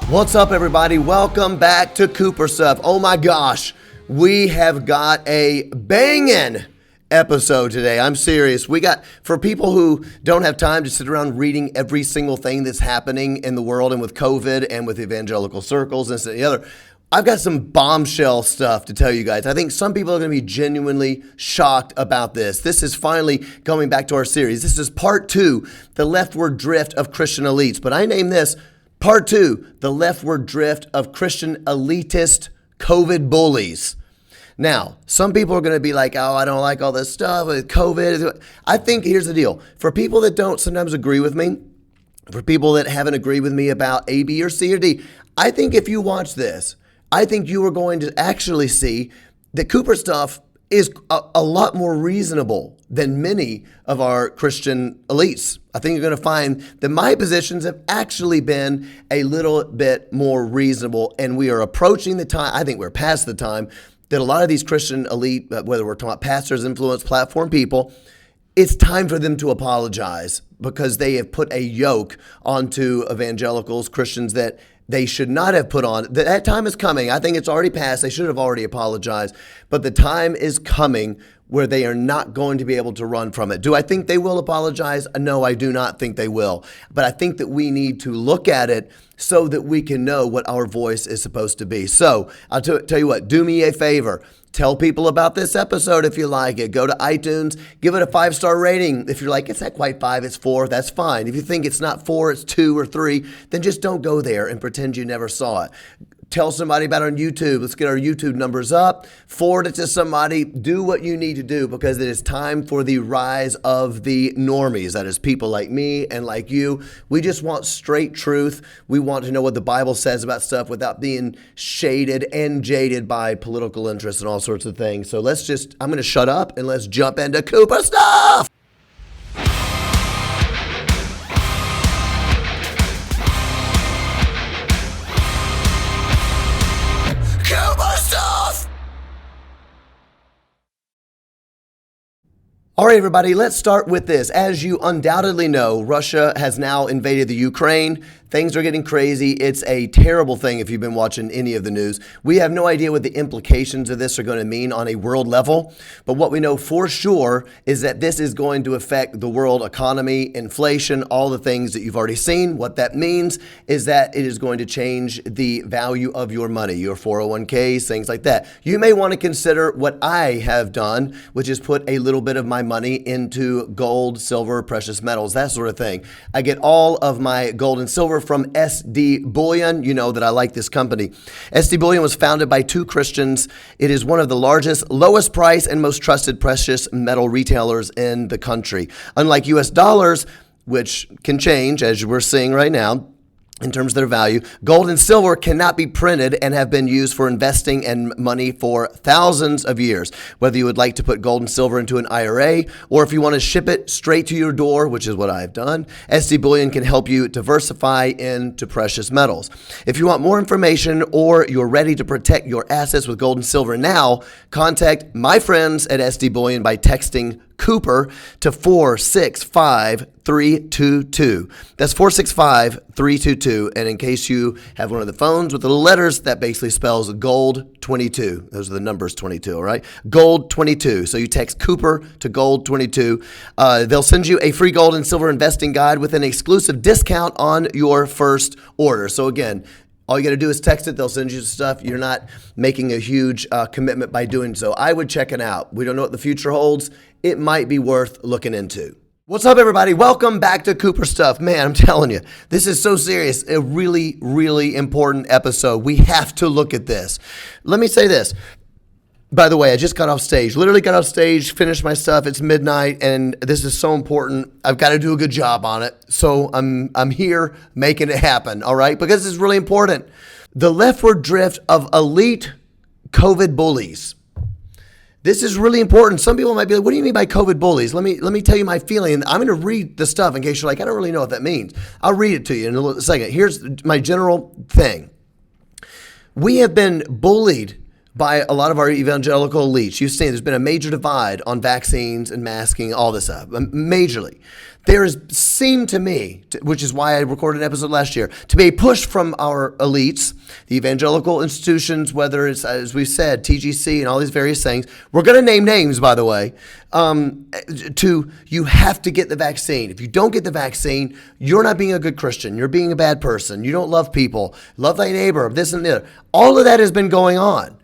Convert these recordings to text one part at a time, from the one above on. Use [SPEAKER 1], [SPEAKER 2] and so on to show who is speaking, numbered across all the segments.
[SPEAKER 1] What's up, everybody? Welcome back to Cooper Stuff. Oh my gosh, we have got a banging episode today. I'm serious. For people who don't have time to sit around reading every single thing that's happening in the world and with COVID and with evangelical circles and this and the other, I've got some bombshell stuff to tell you guys. I think some people are going to be genuinely shocked about this. This is finally going back to our series. This is part 2, the leftward drift of Christian elites. But I name this Part 2, the leftward drift of Christian elitist COVID bullies. Now, some people are going to be like, oh, I don't like all this stuff with COVID. I think here's the deal. For people that don't sometimes agree with me, for people that haven't agreed with me about A, B, or C, or D, I think if you watch this, I think you are going to actually see that Cooper Stuff is a lot more reasonable than many of our Christian elites. I think you're going to find that my positions have actually been a little bit more reasonable, and we are approaching the time, I think we're past the time, that a lot of these Christian elite, whether we're talking about pastors, influence, platform people, it's time for them to apologize because they have put a yoke onto evangelicals, Christians that they should not have put on. That time is coming. I think it's already passed. They should have already apologized. But the time is coming where they are not going to be able to run from it. Do I think they will apologize? No, I do not think they will. But I think that we need to look at it so that we can know what our voice is supposed to be. So I'll tell you what, do me a favor. Tell people about this episode if you like it. Go to iTunes, give it a 5-star rating. If you're like, it's not quite 5, it's 4, that's fine. If you think it's not 4, it's 2 or 3, then just don't go there and pretend you never saw it. Tell somebody about it on YouTube. Let's get our YouTube numbers up. Forward it to somebody. Do what you need to do because it is time for the rise of the normies. That is people like me and like you. We just want straight truth. We want to know what the Bible says about stuff without being shaded and jaded by political interests and all sorts of things. So I'm going to shut up and let's jump into Cooper Stuff. All right, everybody, let's start with this. As you undoubtedly know, Russia has now invaded the Ukraine. Things are getting crazy. It's a terrible thing if you've been watching any of the news. We have no idea what the implications of this are going to mean on a world level. But what we know for sure is that this is going to affect the world economy, inflation, all the things that you've already seen. What that means is that it is going to change the value of your money, your 401ks, things like that. You may want to consider what I have done, which is put a little bit of my money into gold, silver, precious metals, that sort of thing. I get all of my gold and silver from SD Bullion. You know that I like this company. SD Bullion was founded by 2 Christians. It is one of the largest, lowest price, and most trusted precious metal retailers in the country. Unlike US dollars, which can change, as we're seeing right now, in terms of their value, gold and silver cannot be printed and have been used for investing and money for thousands of years. Whether you would like to put gold and silver into an IRA or if you want to ship it straight to your door, which is what I've done, SD Bullion can help you diversify into precious metals. If you want more information or you're ready to protect your assets with gold and silver now, contact my friends at SD Bullion by texting Cooper to 465-322. That's 465-322. And in case you have one of the phones with the letters, that basically spells gold 22. Those are the numbers 22, all right? Gold 22. So you text Cooper to gold 22. They'll send you a free gold and silver investing guide with an exclusive discount on your first order. So again, all you got to do is text it. They'll send you stuff. You're not making a huge commitment by doing so. I would check it out. We don't know what the future holds. It might be worth looking into. What's up, everybody? Welcome back to Cooper Stuff. Man, I'm telling you, this is so serious. A really, really important episode. We have to look at this. Let me say this. By the way, I just got off stage, literally got off stage, finished my stuff. It's midnight, and this is so important. I've got to do a good job on it. So I'm here making it happen, all right? Because this is really important. The leftward drift of elite COVID bullies. This is really important. Some people might be like, what do you mean by COVID bullies? Let me tell you my feeling. I'm going to read the stuff in case you're like, I don't really know what that means. I'll read it to you in a second. Here's my general thing. We have been bullied by a lot of our evangelical elites. You've seen there's been a major divide on vaccines and masking, all this stuff, majorly. There has seemed to me, which is why I recorded an episode last year, to be a push from our elites, the evangelical institutions, whether it's, as we said, TGC and all these various things. We're going to name names, by the way, you have to get the vaccine. If you don't get the vaccine, you're not being a good Christian. You're being a bad person. You don't love people. Love thy neighbor, this and the other. All of that has been going on.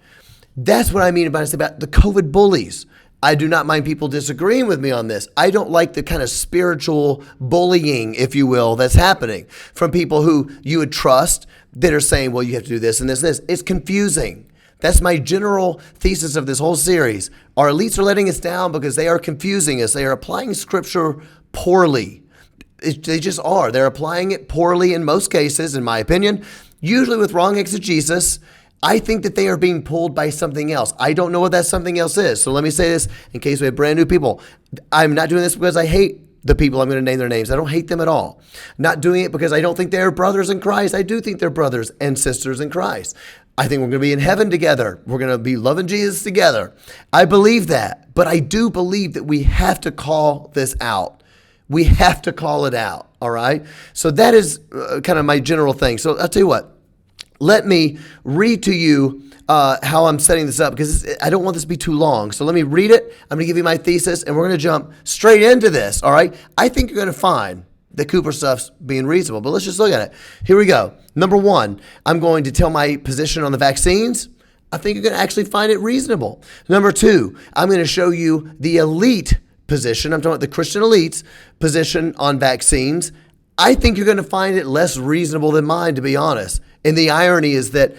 [SPEAKER 1] That's what I mean about the COVID bullies. I do not mind people disagreeing with me on this. I don't like the kind of spiritual bullying, if you will, that's happening from people who you would trust that are saying, well, you have to do this and this and this. It's confusing. That's my general thesis of this whole series. Our elites are letting us down because they are confusing us. They are applying scripture poorly. They just are. They're applying it poorly in most cases, in my opinion, usually with wrong exegesis. I think that they are being pulled by something else. I don't know what that something else is. So let me say this in case we have brand new people. I'm not doing this because I hate the people I'm going to name their names. I don't hate them at all. Not doing it because I don't think they're brothers in Christ. I do think they're brothers and sisters in Christ. I think we're going to be in heaven together. We're going to be loving Jesus together. I believe that. But I do believe that we have to call this out. We have to call it out. All right? So that is kind of my general thing. So I'll tell you what. Let me read to you how I'm setting this up because I don't want this to be too long. So let me read it. I'm going to give you my thesis, and we're going to jump straight into this, all right? I think you're going to find that Cooper stuff's being reasonable, but let's just look at it. Here we go. Number one, I'm going to tell my position on the vaccines. I think you're going to actually find it reasonable. Number two, I'm going to show you the elite position. I'm talking about the Christian elites position on vaccines. I think you're going to find it less reasonable than mine, to be honest. And the irony is that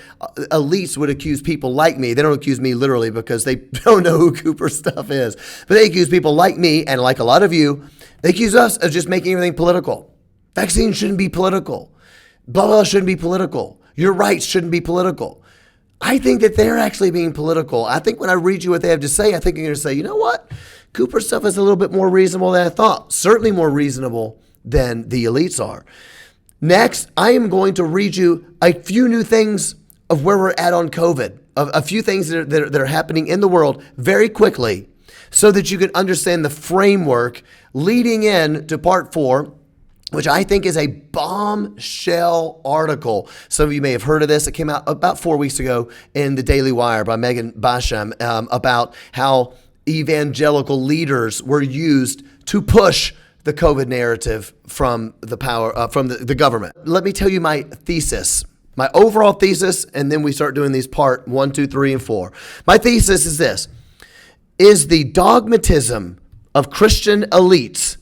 [SPEAKER 1] elites would accuse people like me. They don't accuse me literally because they don't know who Cooper stuff is. But they accuse people like me and like a lot of you. They accuse us of just making everything political. Vaccines shouldn't be political. Blah, blah, shouldn't be political. Your rights shouldn't be political. I think that they're actually being political. I think when I read you what they have to say, I think you're going to say, you know what? Cooper stuff is a little bit more reasonable than I thought. Certainly more reasonable than the elites are. Next, I am going to read you a few new things of where we're at on COVID, a few things that are happening in the world very quickly so that you can understand the framework leading in to part 4, which I think is a bombshell article. Some of you may have heard of this. It came out about 4 weeks ago in the Daily Wire by Megan Basham about how evangelical leaders were used to push the COVID narrative from the power, from the government. Let me tell you my thesis, my overall thesis, and then we start doing these part 1, 2, 3, and 4. My thesis is this: is the dogmatism of Christian elites,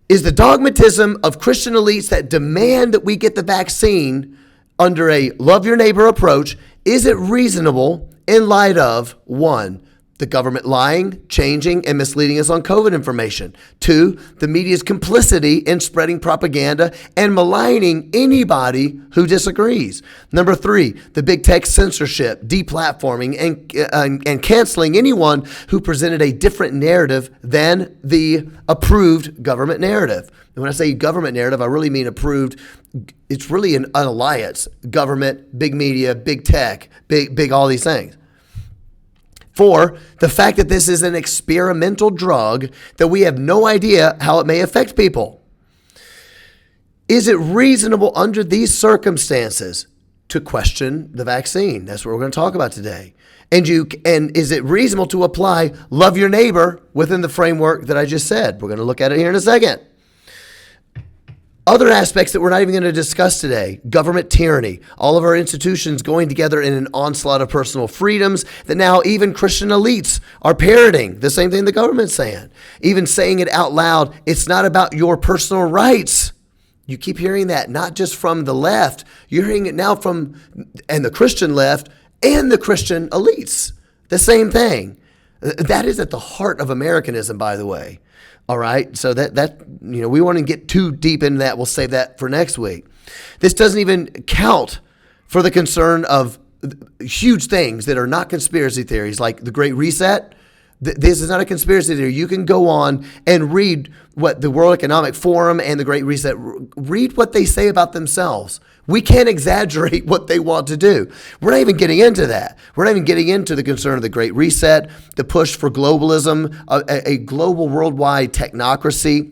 [SPEAKER 1] is the dogmatism of Christian elites that demand that we get the vaccine under a love your neighbor approach, is it reasonable in light of, 1, the government lying, changing, and misleading us on COVID information. 2, the media's complicity in spreading propaganda and maligning anybody who disagrees. Number 3, the big tech censorship, deplatforming, and canceling anyone who presented a different narrative than the approved government narrative. And when I say government narrative, I really mean approved. It's really an alliance. Government, big media, big tech, big all these things. 4, the fact that this is an experimental drug that we have no idea how it may affect people. Is it reasonable under these circumstances to question the vaccine? That's what we're going to talk about today. And is it reasonable to apply love your neighbor within the framework that I just said? We're going to look at it here in a second. Other aspects that we're not even going to discuss today: government tyranny, all of our institutions going together in an onslaught of personal freedoms that now even Christian elites are parroting the same thing the government's saying, even saying it out loud. It's not about your personal rights. You keep hearing that, not just from the left. You're hearing it now from and the Christian left and the Christian elites. The same thing. That is at the heart of Americanism, by the way. All right, so that we want to get too deep into that. We'll save that for next week. This doesn't even count for the concern of huge things that are not conspiracy theories, like the Great Reset. This is not a conspiracy theory. You can go on and read what the World Economic Forum and the Great Reset, read what they say about themselves. We can't exaggerate what they want to do. We're not even getting into that. We're not even getting into the concern of the Great Reset, the push for globalism, a global worldwide technocracy,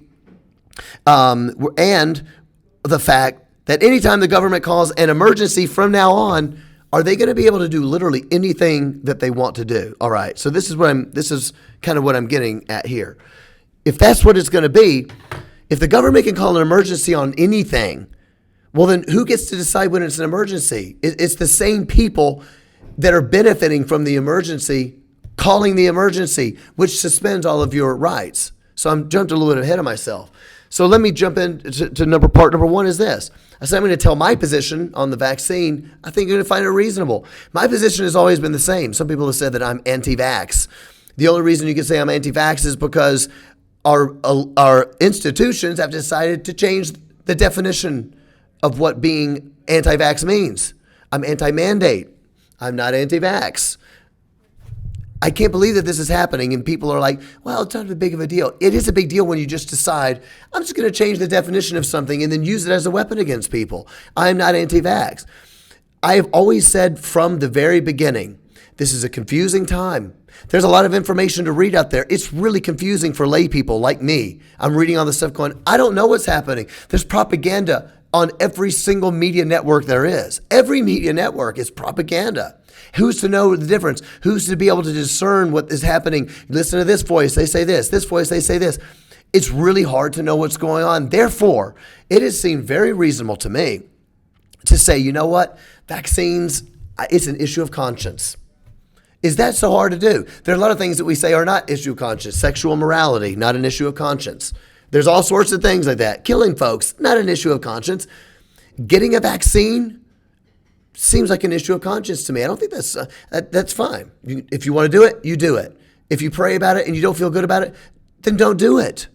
[SPEAKER 1] and the fact that anytime the government calls an emergency from now on, are they going to be able to do literally anything that they want to do? All right. So this is kind of what I'm getting at here. If that's what it's going to be, if the government can call an emergency on anything, well, then who gets to decide when it's an emergency? It's the same people that are benefiting from the emergency calling the emergency, which suspends all of your rights. So I'm jumped a little bit ahead of myself. So let me jump into part number one is this. I said I'm going to tell my position on the vaccine. I think you're going to find it reasonable. My position has always been the same. Some people have said that I'm anti-vax. The only reason you can say I'm anti-vax is because our institutions have decided to change the definition of what being anti-vax means. I'm anti-mandate. I'm not anti-vax. I can't believe that this is happening and people are like, well, it's not a big of a deal. It is a big deal when you just decide, I'm just going to change the definition of something and then use it as a weapon against people. I'm not anti-vax. I have always said from the very beginning, this is a confusing time. There's a lot of information to read out there. It's really confusing for lay people like me. I'm reading all this stuff going, I don't know what's happening. There's propaganda on every single media network there is. Every media network is propaganda. Who's to know the difference? Who's to be able to discern what is happening? Listen to this voice, they say this. This voice, they say this. It's really hard to know what's going on. Therefore, it has seemed very reasonable to me to say, you know what? Vaccines, it's an issue of conscience. Is that so hard to do? There are a lot of things that we say are not issue of conscience. Sexual morality, not an issue of conscience. There's all sorts of things like that. Killing folks, not an issue of conscience. Getting a vaccine seems like an issue of conscience to me. I don't think that's fine. If you want to do it, you do it. If you pray about it and you don't feel good about it, then don't do it.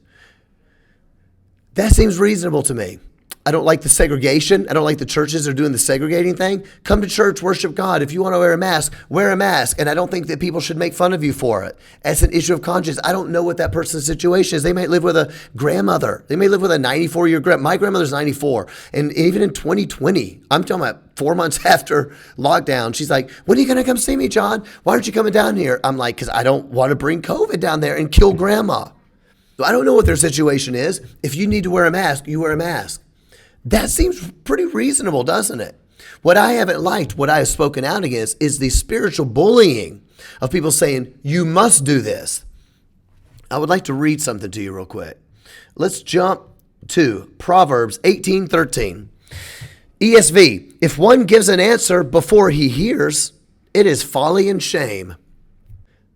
[SPEAKER 1] That seems reasonable to me. I don't like the segregation. I don't like the churches are doing the segregating thing. Come to church, worship God. If you want to wear a mask, wear a mask. And I don't think that people should make fun of you for it. It's an issue of conscience. I don't know what that person's situation is. They might live with a grandmother. They may live with a 94-year grandmother. My grandmother's 94. And even in 2020, I'm talking about 4 months after lockdown, she's like, when are you going to come see me, John? Why aren't you coming down here? I'm like, because I don't want to bring COVID down there and kill grandma. So I don't know what their situation is. If you need to wear a mask, you wear a mask. That seems pretty reasonable, doesn't it? What I haven't liked, what I have spoken out against, is the spiritual bullying of people saying, you must do this. I would like to read something to you real quick. Let's jump to Proverbs 18:13. ESV, if one gives an answer before he hears, it is folly and shame.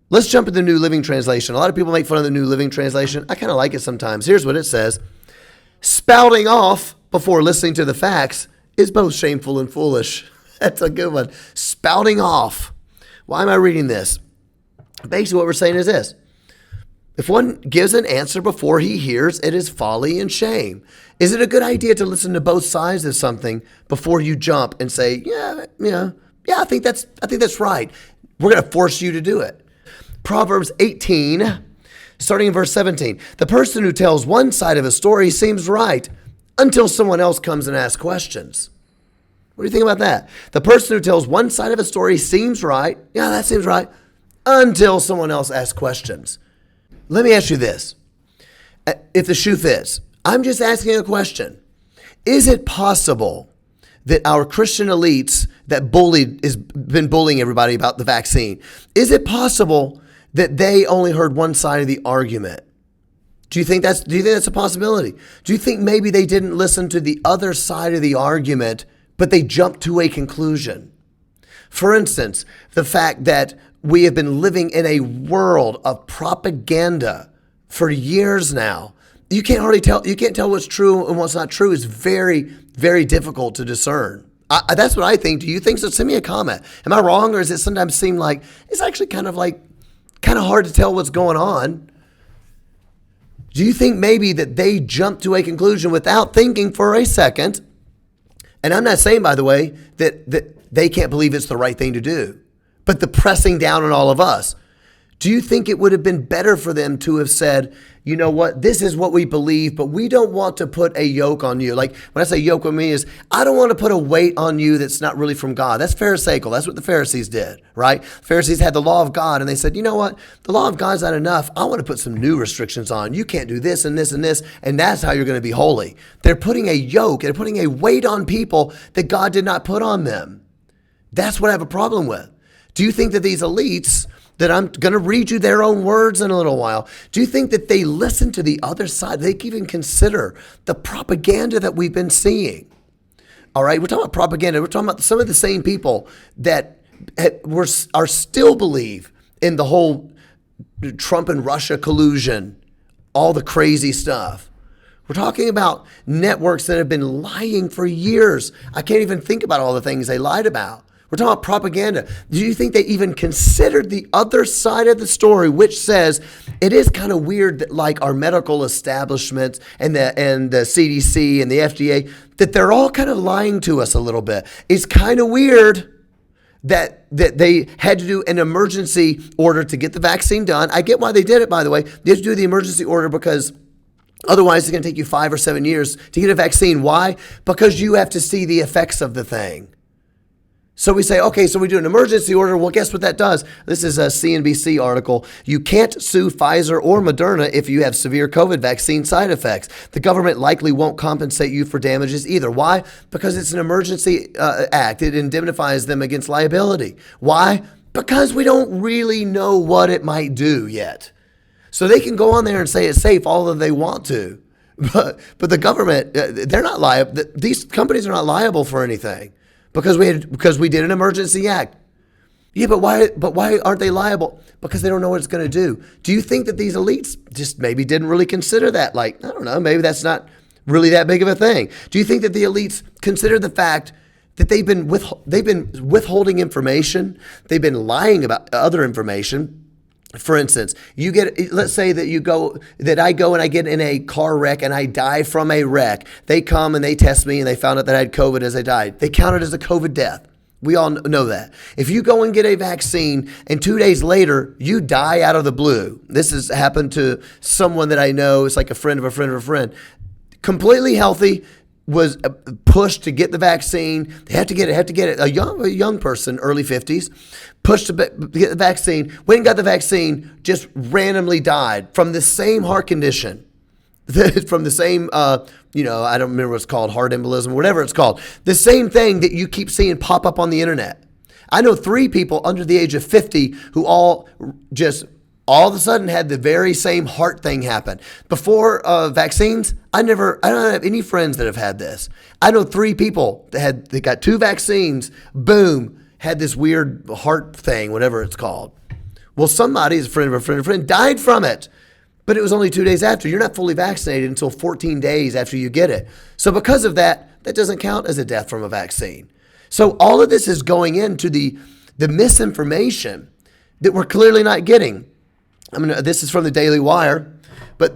[SPEAKER 1] Let's jump to the New Living Translation. A lot of people make fun of the New Living Translation. I kind of like it sometimes. Here's what it says. Spouting off before listening to the facts is both shameful and foolish. That's a good one. Spouting off. Why am I reading this? Basically what we're saying is this. If one gives an answer before he hears, it is folly and shame. Is it a good idea to listen to both sides of something before you jump and say, yeah, I think that's right. We're going to force you to do it. Proverbs 18, starting in verse 17. The person who tells one side of a story seems right until someone else comes and asks questions. What do you think about that? The person who tells one side of a story seems right. Yeah, that seems right. Until someone else asks questions. Let me ask you this. If the shoe fits, I'm just asking a question. Is it possible that our Christian elites that has been bullying everybody about the vaccine, is it possible that they only heard one side of the argument? Do you think that's a possibility? Do you think maybe they didn't listen to the other side of the argument, but they jumped to a conclusion? For instance, the fact that we have been living in a world of propaganda for years now. You can't tell what's true and what's not true. It's very, very difficult to discern. That's what I think. Do you think so? Send me a comment. Am I wrong, or does it sometimes seem like it's actually kind of hard to tell what's going on? Do you think maybe that they jumped to a conclusion without thinking for a second? And I'm not saying, by the way, that they can't believe it's the right thing to do, but the pressing down on all of us. Do you think it would have been better for them to have said, you know what, this is what we believe, but we don't want to put a yoke on you? Like when I say yoke with me is, I don't want to put a weight on you that's not really from God. That's Pharisaical. That's what the Pharisees did, right? Pharisees had the law of God and they said, you know what, the law of God's not enough. I want to put some new restrictions on. You can't do this and this and this, and that's how you're going to be holy. They're putting a yoke, they're putting a weight on people that God did not put on them. That's what I have a problem with. Do you think that these elites, that I'm going to read you their own words in a little while, do you think that they listen to the other side? They can even consider the propaganda that we've been seeing. All right, we're talking about propaganda. We're talking about some of the same people that are still believe in the whole Trump and Russia collusion, all the crazy stuff. We're talking about networks that have been lying for years. I can't even think about all the things they lied about. We're talking about propaganda. Do you think they even considered the other side of the story, which says it is kind of weird that like our medical establishments and the CDC and the FDA, that they're all kind of lying to us a little bit. It's kind of weird that they had to do an emergency order to get the vaccine done. I get why they did it, by the way. They had to do the emergency order because otherwise it's going to take you 5 or 7 years to get a vaccine. Why? Because you have to see the effects of the thing. So we say, okay, so we do an emergency order. Well, guess what that does? This is a CNBC article. You can't sue Pfizer or Moderna if you have severe COVID vaccine side effects. The government likely won't compensate you for damages either. Why? Because it's an emergency act. It indemnifies them against liability. Why? Because we don't really know what it might do yet. So they can go on there and say it's safe all that they want to. But the government, they're not liable. These companies are not liable for anything. Because we did an emergency act. Yeah, but why aren't they liable? Because they don't know what it's going to do. Do you think that these elites just maybe didn't really consider that? Like, I don't know, maybe that's not really that big of a thing. Do you think that the elites consider the fact that they've been withholding information, they've been lying about other information? For instance, let's say that I go and I get in a car wreck and I die from a wreck. They come and they test me and they found out that I had COVID as I died. They count it as a COVID death. We all know that. If you go and get a vaccine and 2 days later you die out of the blue, this has happened to someone that I know. It's like a friend of a friend of a friend, completely healthy, was pushed to get the vaccine. They have to get it. A young person, early 50s, pushed to get the vaccine. Went and got the vaccine, just randomly died from the same heart condition, from the same, I don't remember what it's called, heart embolism, whatever it's called. The same thing that you keep seeing pop up on the internet. I know 3 people under the age of 50 who all of a sudden had the very same heart thing happen. Before vaccines, I don't have any friends that have had this. I know 3 people that got 2 vaccines, boom, had this weird heart thing, whatever it's called. Well, somebody's a friend of a friend of a friend died from it, but it was only 2 days after. You're not fully vaccinated until 14 days after you get it. So because of that, that doesn't count as a death from a vaccine. So all of this is going into the misinformation that we're clearly not getting. This is from the Daily Wire, but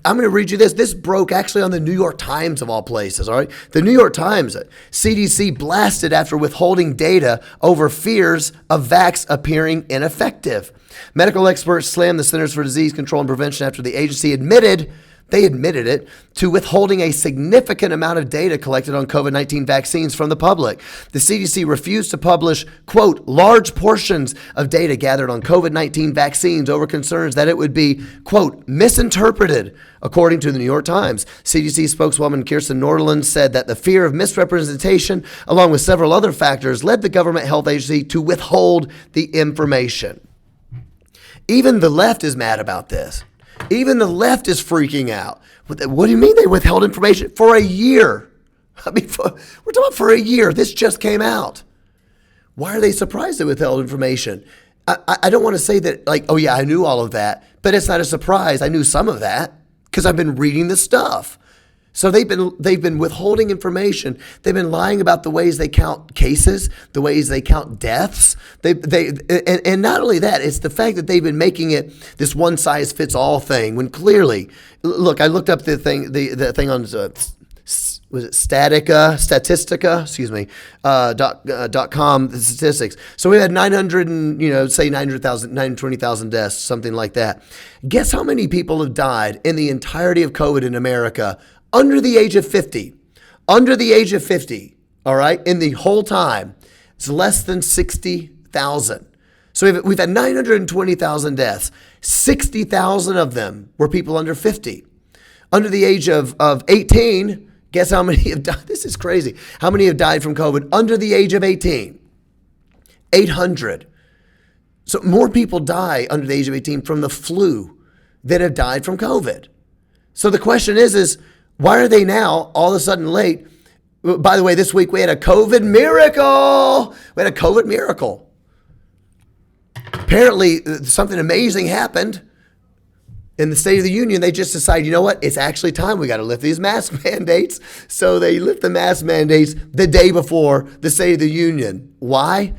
[SPEAKER 1] I'm going to read you this. This broke actually on the New York Times of all places, all right? The New York Times, CDC blasted after withholding data over fears of vax appearing ineffective. Medical experts slammed the Centers for Disease Control and Prevention after the agency admitted it, to withholding a significant amount of data collected on COVID-19 vaccines from the public. The CDC refused to publish, quote, large portions of data gathered on COVID-19 vaccines over concerns that it would be, quote, misinterpreted, according to the New York Times. CDC spokeswoman Kirsten Norland said that the fear of misrepresentation, along with several other factors, led the government health agency to withhold the information. Even the left is mad about this. Even the left is freaking out. What do you mean they withheld information for a year? We're talking about for a year. This just came out. Why are they surprised they withheld information? I don't want to say that like, oh yeah, I knew all of that, but it's not a surprise. I knew some of that because I've been reading the stuff. So they've been withholding information. They've been lying about the ways they count cases, the ways they count deaths. And not only that, it's the fact that they've been making it this one size fits all thing. When clearly, look, I looked up the thing on was it Statistica, .com, the statistics. So we had 900 and, say 920,000 deaths, something like that. Guess how many people have died in the entirety of COVID in America under the age of 50? Under the age of 50, all right, in the whole time, it's less than 60,000. So we've had 920,000 deaths. 60,000 of them were people under 50. Under the age of 18, guess how many have died? This is crazy. How many have died from COVID under the age of 18? 800. So more people die under the age of 18 from the flu than have died from COVID. So the question is why are they now all of a sudden late? By the way, this week we had a COVID miracle. Apparently, something amazing happened. In the State of the Union, they just decided, you know what? It's actually time. We got to lift these mask mandates. So they lift the mask mandates the day before the State of the Union. Why?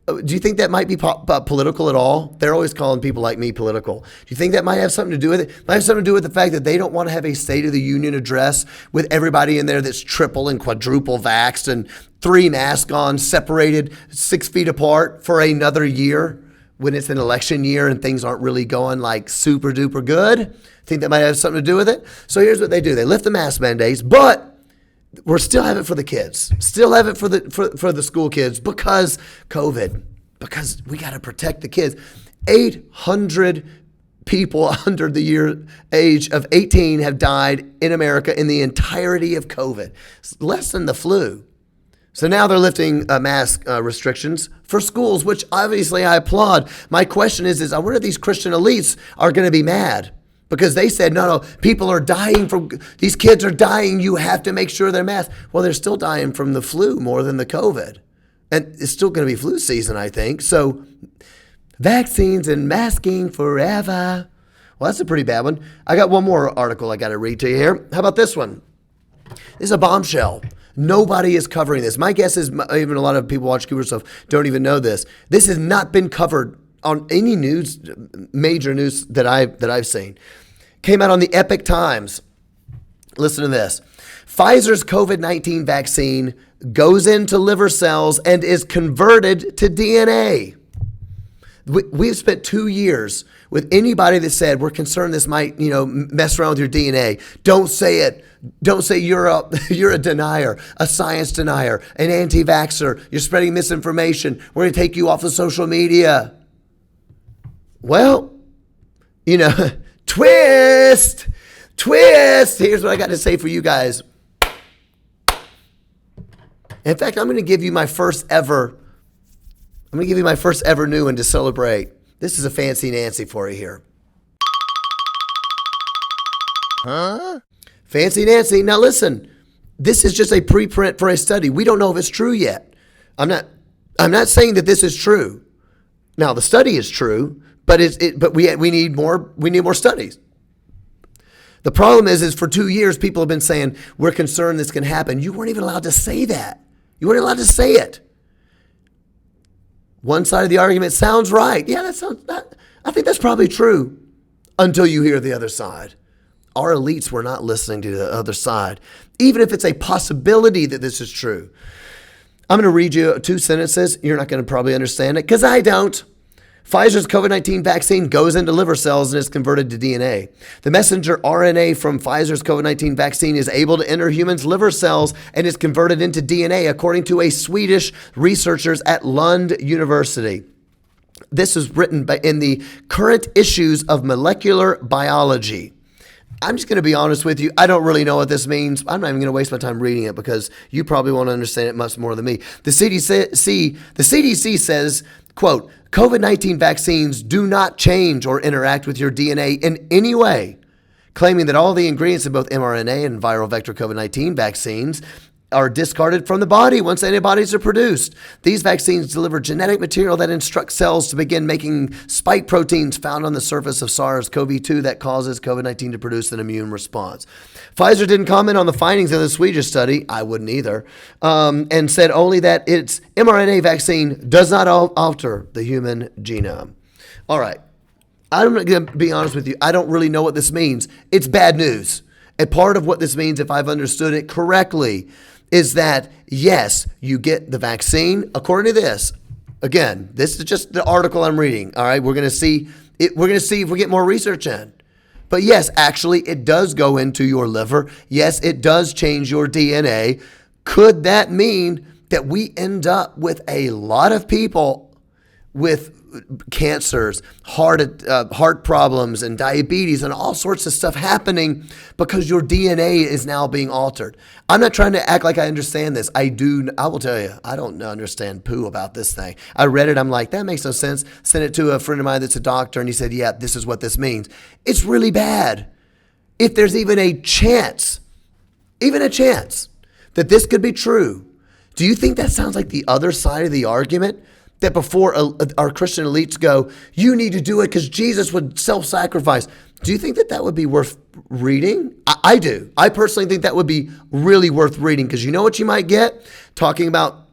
[SPEAKER 1] Do you think that might be political at all? They're always calling people like me political. Do you think that might have something to do with it? Might have something to do with the fact that they don't want to have a State of the Union address with everybody in there that's triple and quadruple vaxxed and 3 masks on, separated 6 feet apart for another year, when it's an election year and things aren't really going like super duper good. Think that might have something to do with it. So here's what they do. They lift the mask mandates, but we're still have it for the kids. Still have it for the school kids because COVID, because we got to protect the kids. 800 people under the age of 18 have died in America in the entirety of COVID. It's less than the flu. So now they're lifting mask restrictions for schools, which obviously I applaud. My question is I wonder if these Christian elites are going to be mad because they said, no, people are dying these kids are dying. You have to make sure they're masked. Well, they're still dying from the flu more than the COVID. And it's still going to be flu season, I think. So vaccines and masking forever. Well, that's a pretty bad one. I got one more article I got to read to you here. How about this one? This is a bombshell. Nobody is covering this. My guess is even a lot of people watch Cooper stuff don't even know this. This has not been covered on any news, major news that I've seen. Came out on the Epic Times. Listen to this. Pfizer's COVID-19 vaccine goes into liver cells and is converted to DNA. We've spent 2 years with anybody that said, we're concerned this might, mess around with your DNA. Don't say it. Don't say you're a denier, a science denier, an anti-vaxxer. You're spreading misinformation. We're going to take you off of social media. Well, twist. Here's what I got to say for you guys. In fact, I'm going to give you my first ever new one to celebrate. This is a fancy Nancy for you here. Huh? Fancy Nancy. Now listen, this is just a preprint for a study. We don't know if it's true yet. I'm not saying that this is true. Now the study is true, but we need more studies. The problem is for 2 years people have been saying we're concerned this can happen. You weren't even allowed to say that. You weren't allowed to say it. One side of the argument sounds right. Yeah, I think that's probably true until you hear the other side. Our elites were not listening to the other side, even if it's a possibility that this is true. I'm going to read you 2 sentences. You're not going to probably understand it because I don't. Pfizer's COVID-19 vaccine goes into liver cells and is converted to DNA. The messenger RNA from Pfizer's COVID-19 vaccine is able to enter humans' liver cells and is converted into DNA, according to a Swedish researchers at Lund University. This is written in the current issues of Molecular Biology. I'm just going to be honest with you. I don't really know what this means. I'm not even going to waste my time reading it because you probably won't understand it much more than me. The CDC says, quote, COVID-19 vaccines do not change or interact with your DNA in any way, claiming that all the ingredients in both mRNA and viral vector COVID-19 vaccines are discarded from the body once antibodies are produced. These vaccines deliver genetic material that instructs cells to begin making spike proteins found on the surface of SARS-CoV-2 that causes COVID-19 to produce an immune response. Pfizer didn't comment on the findings of the Swedish study, I wouldn't either, and said only that its mRNA vaccine does not alter the human genome. All right, I'm going to be honest with you. I don't really know what this means. It's bad news. And part of what this means, if I've understood it correctly, is that, yes, you get the vaccine. According to this, again, this is just the article I'm reading. All right, we're going to see if we get more research in. But yes, actually, it does go into your liver. Yes, it does change your DNA. Could that mean that we end up with a lot of people with cancers, heart problems, and diabetes, and all sorts of stuff happening because your DNA is now being altered? I'm not trying to act like I understand this. I will tell you, I don't understand poo about this thing. I read it. I'm like, that makes no sense. Sent it to a friend of mine that's a doctor, and he said, yeah, this is what this means. It's really bad. If there's even a chance that this could be true, do you think that sounds like the other side of the argument? That before our Christian elites go, you need to do it because Jesus would self-sacrifice. Do you think that would be worth reading? I do. I personally think that would be really worth reading, because you know what you might get? Talking about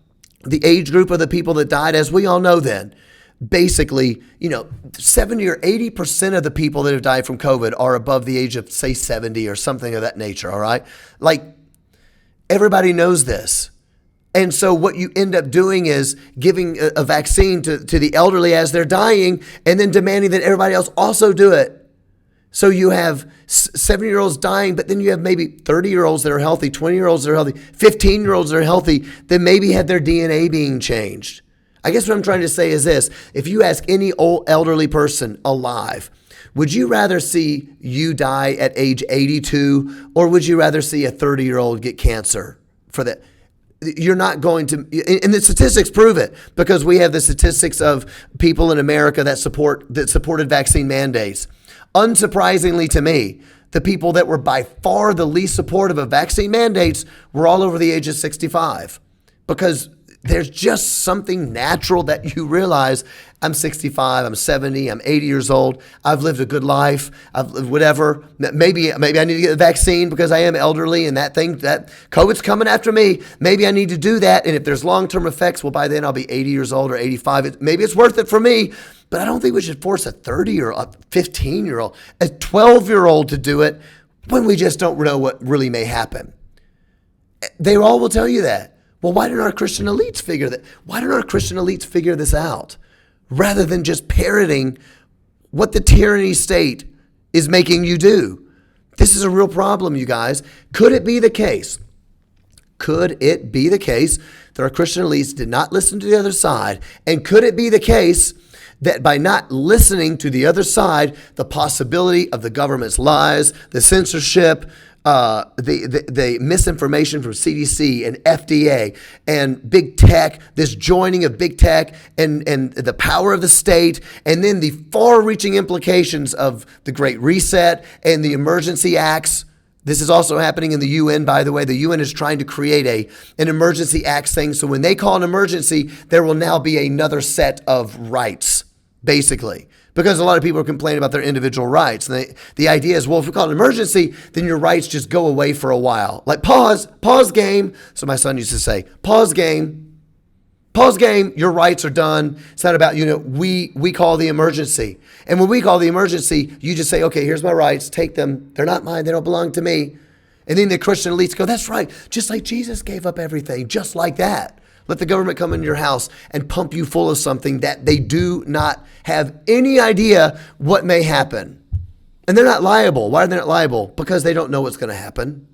[SPEAKER 1] the age group of the people that died, as we all know then. Basically, 70 or 80% of the people that have died from COVID are above the age of, say, 70 or something of that nature, all right? Like, everybody knows this. And so what you end up doing is giving a vaccine to the elderly as they're dying, and then demanding that everybody else also do it. So you have 70-year-olds dying, but then you have maybe 30-year-olds that are healthy, 20-year-olds that are healthy, 15-year-olds that are healthy, that maybe had their DNA being changed. I guess what I'm trying to say is this. If you ask any old elderly person alive, would you rather see you die at age 82, or would you rather see a 30-year-old get cancer for that? You're not going to, and the statistics prove it, because we have the statistics of people in America that supported vaccine mandates. Unsurprisingly to me, the people that were by far the least supportive of vaccine mandates were all over the age of 65, because there's just something natural that you realize. I'm 65, I'm 70, I'm 80 years old. I've lived a good life. I've lived whatever. Maybe I need to get the vaccine because I am elderly, and that COVID's coming after me. Maybe I need to do that. And if there's long-term effects, well, by then I'll be 80 years old or 85. Maybe it's worth it for me, but I don't think we should force a 30 or a 15-year-old, a 12-year-old to do it when we just don't know what really may happen. They all will tell you that. Well, why didn't our Christian elites figure that? Why didn't our Christian elites figure this out, rather than just parroting what the tyranny state is making you do? This is a real problem, you guys. Could it be the case? Could it be the case that our Christian elites did not listen to the other side? And could it be the case that by not listening to the other side, the possibility of the government's lies, the censorship, the misinformation from CDC and FDA and big tech, this joining of big tech and the power of the state, and then the far-reaching implications of the Great Reset and the emergency acts. This is also happening in the UN, by the way. The UN is trying to create an emergency acts thing. So when they call an emergency, there will now be another set of rights, basically. Because a lot of people are complaining about their individual rights. And the idea is, well, if we call it an emergency, then your rights just go away for a while. Like pause game. So my son used to say, pause game, your rights are done. It's not about, we call the emergency. And when we call the emergency, you just say, okay, here's my rights, take them. They're not mine, they don't belong to me. And then the Christian elites go, that's right, just like Jesus gave up everything, just like that. Let the government come into your house and pump you full of something that they do not have any idea what may happen. And they're not liable. Why are they not liable? Because they don't know what's going to happen.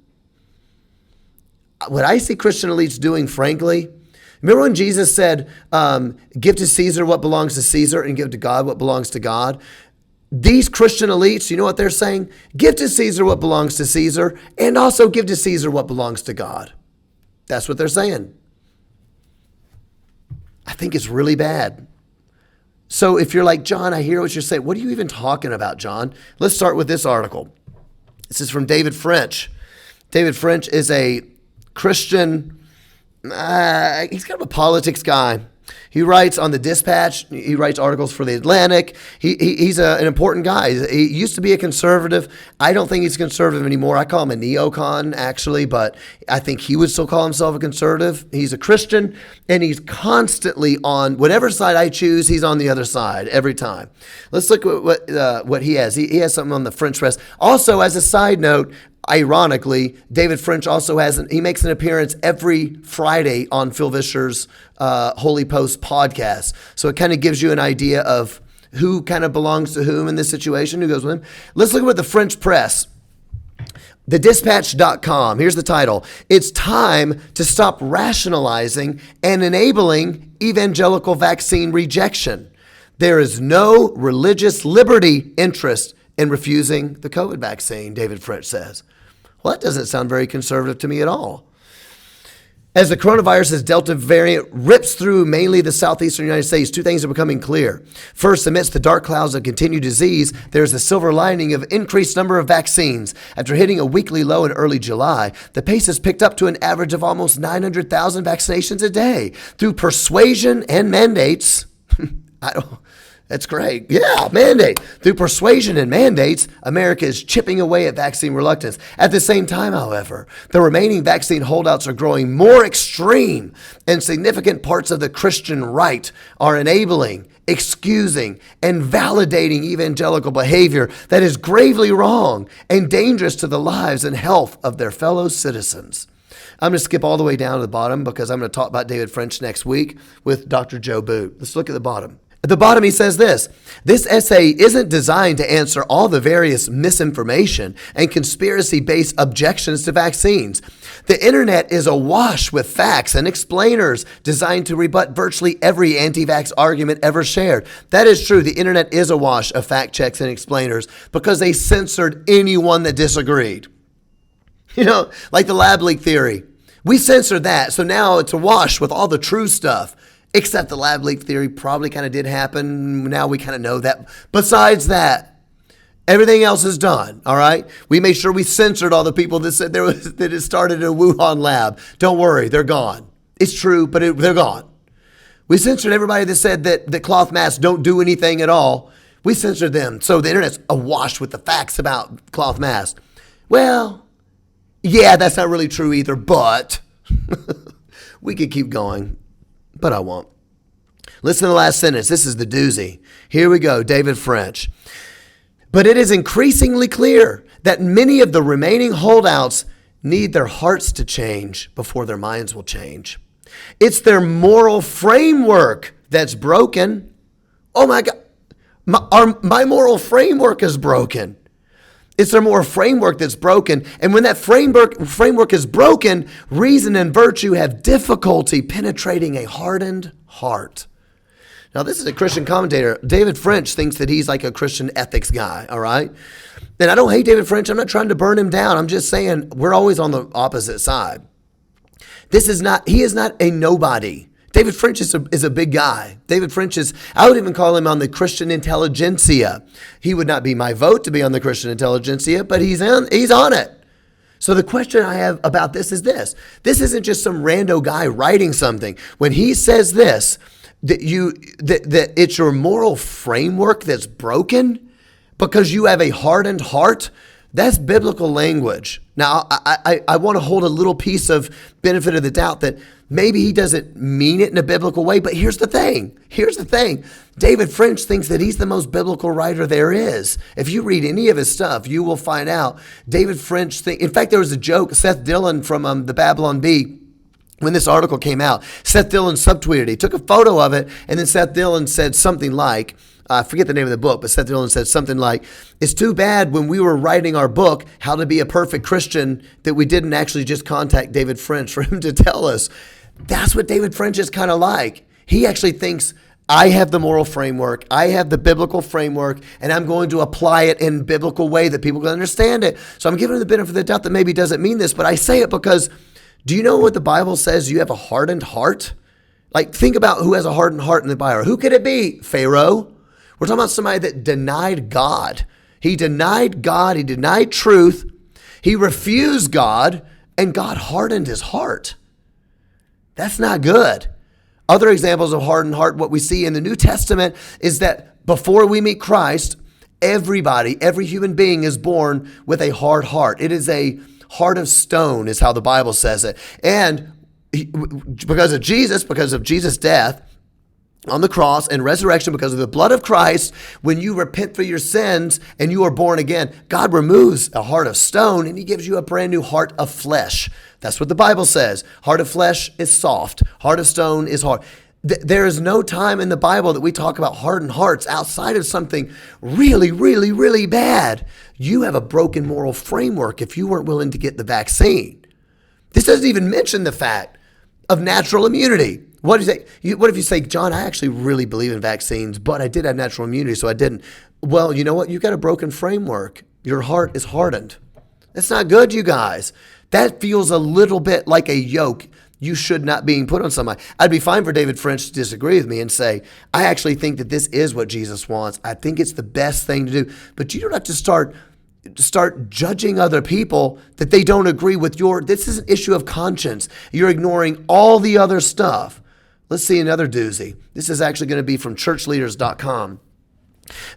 [SPEAKER 1] What I see Christian elites doing, frankly, remember when Jesus said, give to Caesar what belongs to Caesar and give to God what belongs to God? These Christian elites, you know what they're saying? Give to Caesar what belongs to Caesar, and also give to Caesar what belongs to God. That's what they're saying. I think it's really bad. So if you're like, John, I hear what you're saying. What are you even talking about, John? Let's start with this article. This is from David French. David French is a Christian, he's kind of a politics guy. He writes on the Dispatch. He writes articles for the Atlantic. He's an important guy. He used to be a conservative. I don't think he's conservative anymore. I call him a neocon, actually, but I think he would still call himself a conservative. He's a Christian, and he's constantly on whatever side I choose, he's on the other side every time. Let's look at what he has. He has something on the French press. Also, as a side note, ironically, David French also he makes an appearance every Friday on Phil Vischer's Holy Post podcast. So it kind of gives you an idea of who kind of belongs to whom in this situation, who goes with him. Let's look at what the French press, thedispatch.com, here's the title. It's time to stop rationalizing and enabling evangelical vaccine rejection. There is no religious liberty interest in refusing the COVID vaccine, David French says. Well, that doesn't sound very conservative to me at all. As the coronavirus's Delta variant rips through mainly the southeastern United States, two things are becoming clear. First, amidst the dark clouds of continued disease, there's a silver lining of increased number of vaccines. After hitting a weekly low in early July, the pace has picked up to an average of almost 900,000 vaccinations a day. Through persuasion and mandates, that's great. Yeah, mandate. Through persuasion and mandates, America is chipping away at vaccine reluctance. At the same time, however, the remaining vaccine holdouts are growing more extreme, and significant parts of the Christian right are enabling, excusing, and validating evangelical behavior that is gravely wrong and dangerous to the lives and health of their fellow citizens. I'm going to skip all the way down to the bottom because I'm going to talk about David French next week with Dr. Joe Boot. Let's look at the bottom. At the bottom, he says this essay isn't designed to answer all the various misinformation and conspiracy-based objections to vaccines. The internet is awash with facts and explainers designed to rebut virtually every anti-vax argument ever shared. That is true. The internet is awash of fact checks and explainers because they censored anyone that disagreed. You know, like the lab leak theory. We censored that, so now it's awash with all the true stuff. Except the lab leak theory probably kind of did happen. Now we kind of know that. Besides that, everything else is done, all right? We made sure we censored all the people that said that it started in a Wuhan lab. Don't worry, they're gone. It's true, but they're gone. We censored everybody that said that cloth masks don't do anything at all. We censored them. So the internet's awash with the facts about cloth masks. Well, yeah, that's not really true either, but we could keep going. But I won't. Listen to the last sentence. This is the doozy. Here we go, David French. But it is increasingly clear that many of the remaining holdouts need their hearts to change before their minds will change. It's their moral framework that's broken. Oh my God, my moral framework is broken. It's their moral framework that's broken. And when that framework is broken, reason and virtue have difficulty penetrating a hardened heart. Now, this is a Christian commentator. David French thinks that he's like a Christian ethics guy, all right? And I don't hate David French. I'm not trying to burn him down. I'm just saying we're always on the opposite side. He is not a nobody. David French is a big guy. David French I would even call him on the Christian intelligentsia. He would not be my vote to be on the Christian intelligentsia, but he's on it. So the question I have about this is this. This isn't just some rando guy writing something. When he says this, that it's your moral framework that's broken because you have a hardened heart, that's biblical language. Now, I want to hold a little piece of benefit of the doubt that maybe he doesn't mean it in a biblical way, but here's the thing. David French thinks that he's the most biblical writer there is. If you read any of his stuff, you will find out David French in fact, there was a joke, Seth Dillon from the Babylon Bee, when this article came out, Seth Dillon subtweeted. He took a photo of it, and then Seth Dillon said something like, I forget the name of the book, but Seth Dillon said something like, it's too bad when we were writing our book, How to Be a Perfect Christian, that we didn't actually just contact David French for him to tell us. That's what David French is kind of like. He actually thinks, I have the moral framework, I have the biblical framework, and I'm going to apply it in a biblical way that people can understand it. So I'm giving him the benefit of the doubt that maybe he doesn't mean this, but I say it because, do you know what the Bible says? You have a hardened heart? Like, think about who has a hardened heart in the Bible. Who could it be? Pharaoh. We're talking about somebody that denied God. He denied God. He denied truth. He refused God, and God hardened his heart. That's not good. Other examples of hardened heart, what we see in the New Testament is that before we meet Christ, every human being is born with a hard heart. It is a heart of stone is how the Bible says it. And because of Jesus' death, on the cross and resurrection because of the blood of Christ, when you repent for your sins and you are born again, God removes a heart of stone and he gives you a brand new heart of flesh. That's what the Bible says. Heart of flesh is soft. Heart of stone is hard. There is no time in the Bible that we talk about hardened hearts outside of something really, really, really bad. You have a broken moral framework if you weren't willing to get the vaccine. This doesn't even mention the fact of natural immunity. What if you say, John, I actually really believe in vaccines, but I did have natural immunity, so I didn't. Well, you know what? You've got a broken framework. Your heart is hardened. That's not good, you guys. That feels a little bit like a yoke you should not being put on somebody. I'd be fine for David French to disagree with me and say, I actually think that this is what Jesus wants. I think it's the best thing to do. But you don't have to start judging other people that they don't agree with this is an issue of conscience. You're ignoring all the other stuff. Let's see another doozy. This is actually going to be from churchleaders.com.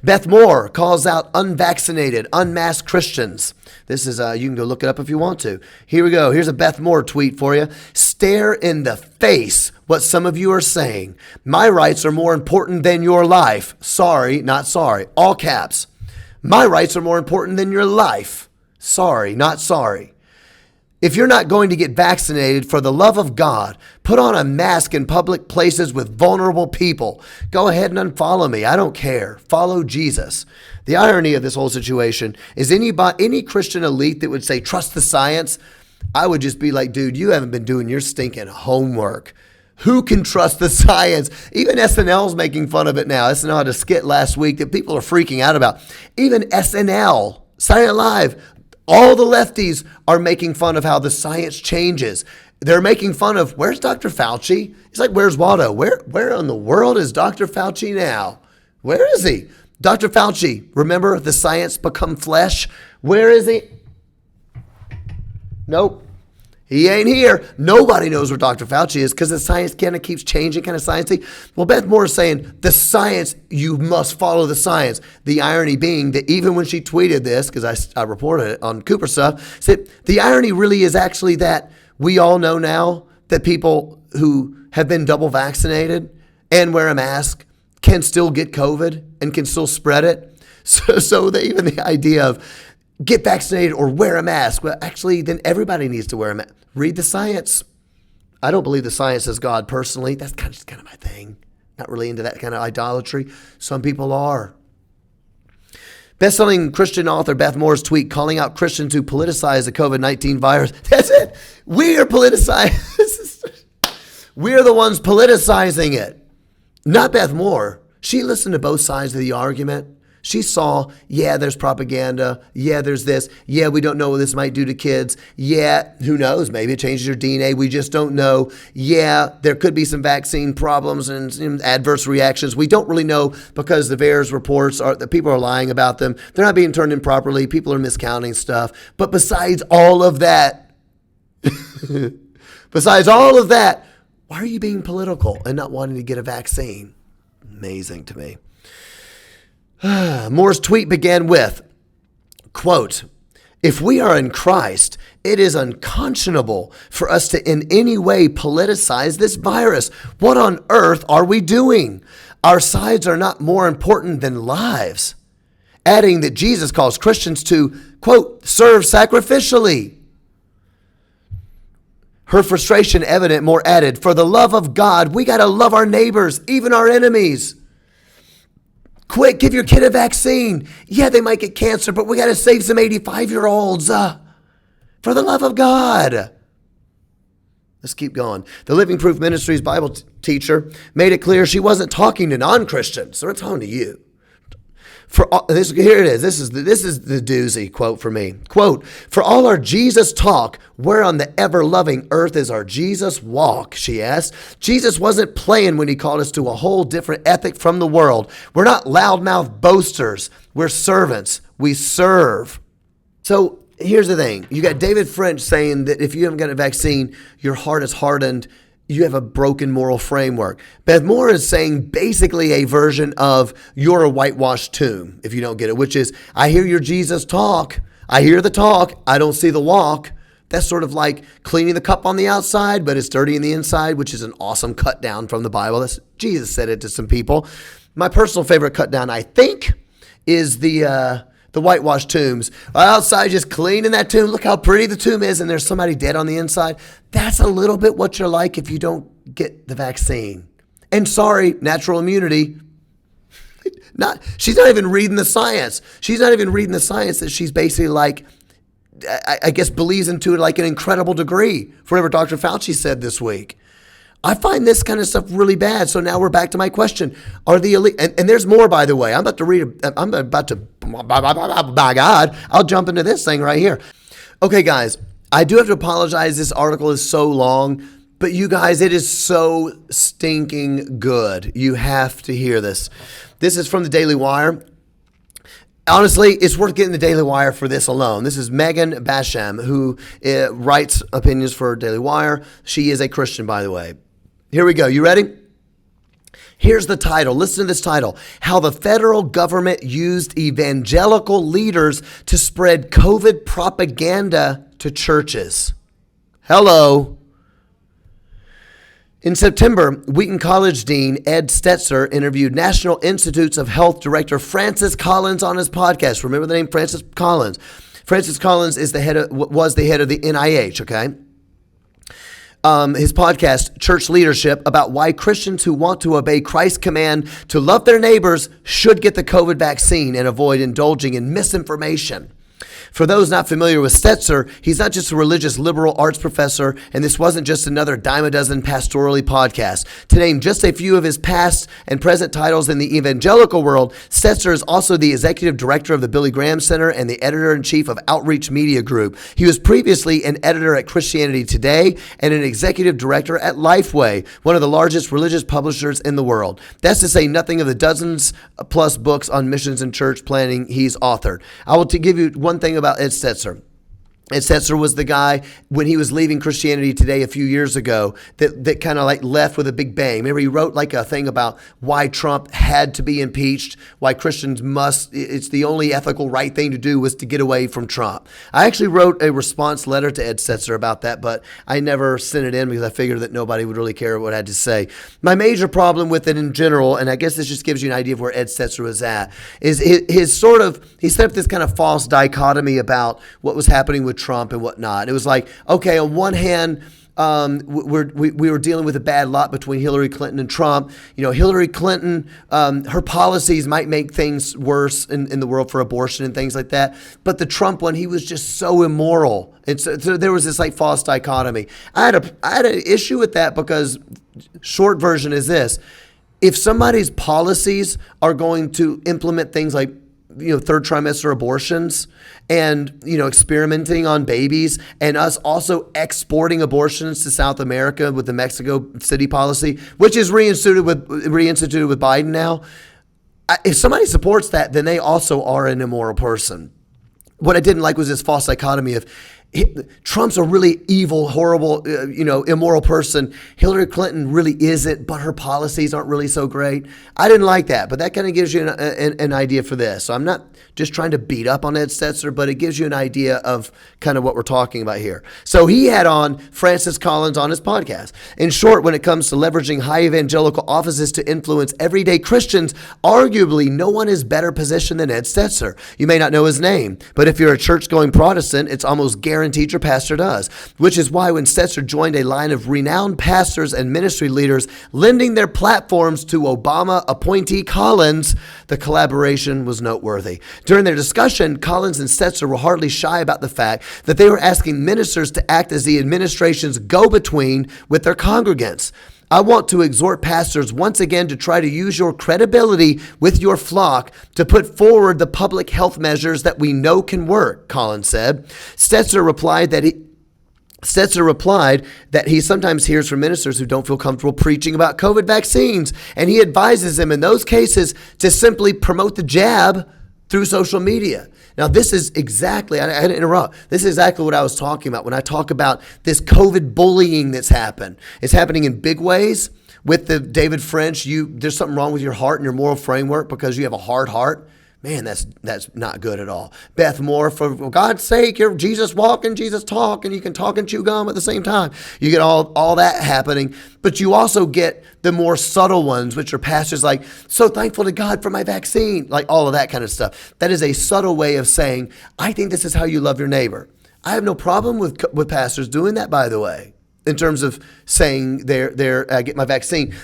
[SPEAKER 1] Beth Moore calls out unvaccinated, unmasked Christians. This is, you can go look it up if you want to. Here we go. Here's a Beth Moore tweet for you. Stare in the face what some of you are saying. My rights are more important than your life. Sorry, not sorry. All caps. My rights are more important than your life. Sorry, not sorry. If you're not going to get vaccinated, for the love of God, put on a mask in public places with vulnerable people. Go ahead and unfollow me. I don't care. Follow Jesus. The irony of this whole situation is any Christian elite that would say, trust the science, I would just be like, dude, you haven't been doing your stinking homework. Who can trust the science? Even SNL's making fun of it now. SNL had a skit last week that people are freaking out about. Even SNL, Saturday Night Live, all the lefties are making fun of how the science changes. They're making fun of, where's Dr. Fauci? It's like, where's Waldo? Where in the world is Dr. Fauci now? Where is he? Dr. Fauci, remember the science become flesh? Where is he? Nope. He ain't here. Nobody knows where Dr. Fauci is because the science kind of keeps changing, kind of sciencey. Well, Beth Moore is saying the science, you must follow the science. The irony being that even when she tweeted this, because I reported it on Cooper Stuff, said the irony really is actually that we all know now that people who have been double vaccinated and wear a mask can still get COVID and can still spread it. So even the idea of get vaccinated or wear a mask. Well, actually, then everybody needs to wear a mask. Read the science. I don't believe the science is God personally. That's kind of my thing. Not really into that kind of idolatry. Some people are. Best-selling Christian author Beth Moore's tweet calling out Christians who politicize the COVID-19 virus. That's it. We are politicizing. We're the ones politicizing it. Not Beth Moore. She listened to both sides of the argument. She saw, yeah, there's propaganda. Yeah, there's this. Yeah, we don't know what this might do to kids. Yeah, who knows? Maybe it changes your DNA. We just don't know. Yeah, there could be some vaccine problems and adverse reactions. We don't really know because the VAERS reports are that people are lying about them. They're not being turned in properly. People are miscounting stuff. But besides all of that, why are you being political and not wanting to get a vaccine? Amazing to me. Moore's tweet began with, quote, if we are in Christ, it is unconscionable for us to in any way politicize this virus. What on earth are we doing? Our sides are not more important than lives. Adding that Jesus calls Christians to, quote, serve sacrificially. Her frustration evident, Moore added, for the love of God, we got to love our neighbors, even our enemies. Quick, give your kid a vaccine. Yeah, they might get cancer, but we got to save some 85-year-olds. For the love of God. Let's keep going. The Living Proof Ministries Bible teacher made it clear she wasn't talking to non-Christians. So we're talking to you. Here it is. This is the doozy quote for me. Quote, for all our Jesus talk, where on the ever-loving earth is our Jesus walk, she asked. Jesus wasn't playing when he called us to a whole different ethic from the world. We're not loudmouth boasters. We're servants. We serve. So here's the thing. You got David French saying that if you haven't got a vaccine, your heart is hardened. You have a broken moral framework. Beth Moore is saying basically a version of you're a whitewashed tomb, if you don't get it, which is, I hear your Jesus talk. I hear the talk. I don't see the walk. That's sort of like cleaning the cup on the outside, but it's dirty in the inside, which is an awesome cut down from the Bible. Jesus said it to some people. My personal favorite cut down, I think, is the whitewashed tombs. Outside, just cleaning that tomb. Look how pretty the tomb is, and there's somebody dead on the inside. That's a little bit what you're like if you don't get the vaccine. And sorry, natural immunity. She's not even reading the science. She's not even reading the science that she's basically like, I guess, believes into it like an incredible degree for whatever Dr. Fauci said this week. I find this kind of stuff really bad. So now we're back to my question. Are the elite, and there's more, by the way. By God, I'll jump into this thing right here. Okay, guys, I do have to apologize. This article is so long, but you guys, it is so stinking good. You have to hear this. This is from the Daily Wire. Honestly, it's worth getting the Daily Wire for this alone. This is Megan Basham, who writes opinions for Daily Wire. She is a Christian, by the way. Here we go. You ready? Here's the title. Listen to this title. How the federal government used evangelical leaders to spread COVID propaganda to churches. Hello. In September, Wheaton College Dean Ed Stetzer interviewed National Institutes of Health Director Francis Collins on his podcast. Remember the name Francis Collins? Francis Collins was the head of the NIH, okay? His podcast, Church Leadership, about why Christians who want to obey Christ's command to love their neighbors should get the COVID vaccine and avoid indulging in misinformation. For those not familiar with Stetzer, he's not just a religious liberal arts professor, and this wasn't just another dime a dozen pastorally podcast. To name just a few of his past and present titles in the evangelical world, Stetzer is also the executive director of the Billy Graham Center and the editor-in-chief of Outreach Media Group. He was previously an editor at Christianity Today and an executive director at Lifeway, one of the largest religious publishers in the world. That's to say nothing of the dozens plus books on missions and church planning he's authored. I will give you one thing about Ed Stetzer. Ed Stetzer was the guy, when he was leaving Christianity Today a few years ago, that kind of like left with a big bang. Remember, he wrote like a thing about why Trump had to be impeached, why Christians it's the only ethical right thing to do was to get away from Trump. I actually wrote a response letter to Ed Stetzer about that, but I never sent it in because I figured that nobody would really care what I had to say. My major problem with it in general, and I guess this just gives you an idea of where Ed Stetzer was at, is he set up this kind of false dichotomy about what was happening with Trump and whatnot. It was like, okay, on one hand, we were dealing with a bad lot between Hillary Clinton and Trump. You know, Hillary Clinton, her policies might make things worse in the world for abortion and things like that. But the Trump one, he was just so immoral. And so there was this like false dichotomy. I had an issue with that because short version is this. If somebody's policies are going to implement things like third trimester abortions and, experimenting on babies and us also exporting abortions to South America with the Mexico City policy, which is reinstituted with Biden now. If somebody supports that, then they also are an immoral person. What I didn't like was this false dichotomy of Trump's a really evil, horrible, immoral person. Hillary Clinton really isn't, but her policies aren't really so great. I didn't like that, but that kind of gives you an idea for this. So I'm not just trying to beat up on Ed Stetzer, but it gives you an idea of kind of what we're talking about here. So he had on Francis Collins on his podcast. In short, when it comes to leveraging high evangelical offices to influence everyday Christians, arguably no one is better positioned than Ed Stetzer. You may not know his name, but if you're a church-going Protestant, it's almost guaranteed your pastor does, which is why when Stetzer joined a line of renowned pastors and ministry leaders lending their platforms to Obama appointee Collins, the collaboration was noteworthy. During their discussion, Collins and Stetzer were hardly shy about the fact that they were asking ministers to act as the administration's go-between with their congregants. I want to exhort pastors once again to try to use your credibility with your flock to put forward the public health measures that we know can work, Collins said. Stetzer replied that he sometimes hears from ministers who don't feel comfortable preaching about COVID vaccines, and he advises them in those cases to simply promote the jab through social media. Now, this is exactly, I had to interrupt, this is exactly what I was talking about when I talk about this COVID bullying that's happened. It's happening in big ways. With the David French, there's something wrong with your heart and your moral framework because you have a hard heart. Man, that's not good at all. Beth Moore, for God's sake, you're Jesus walking, Jesus talk, and you can talk and chew gum at the same time. You get all that happening, but you also get the more subtle ones, which are pastors like, so thankful to God for my vaccine, like all of that kind of stuff. That is a subtle way of saying, I think this is how you love your neighbor. I have no problem with pastors doing that, by the way, in terms of saying get my vaccine.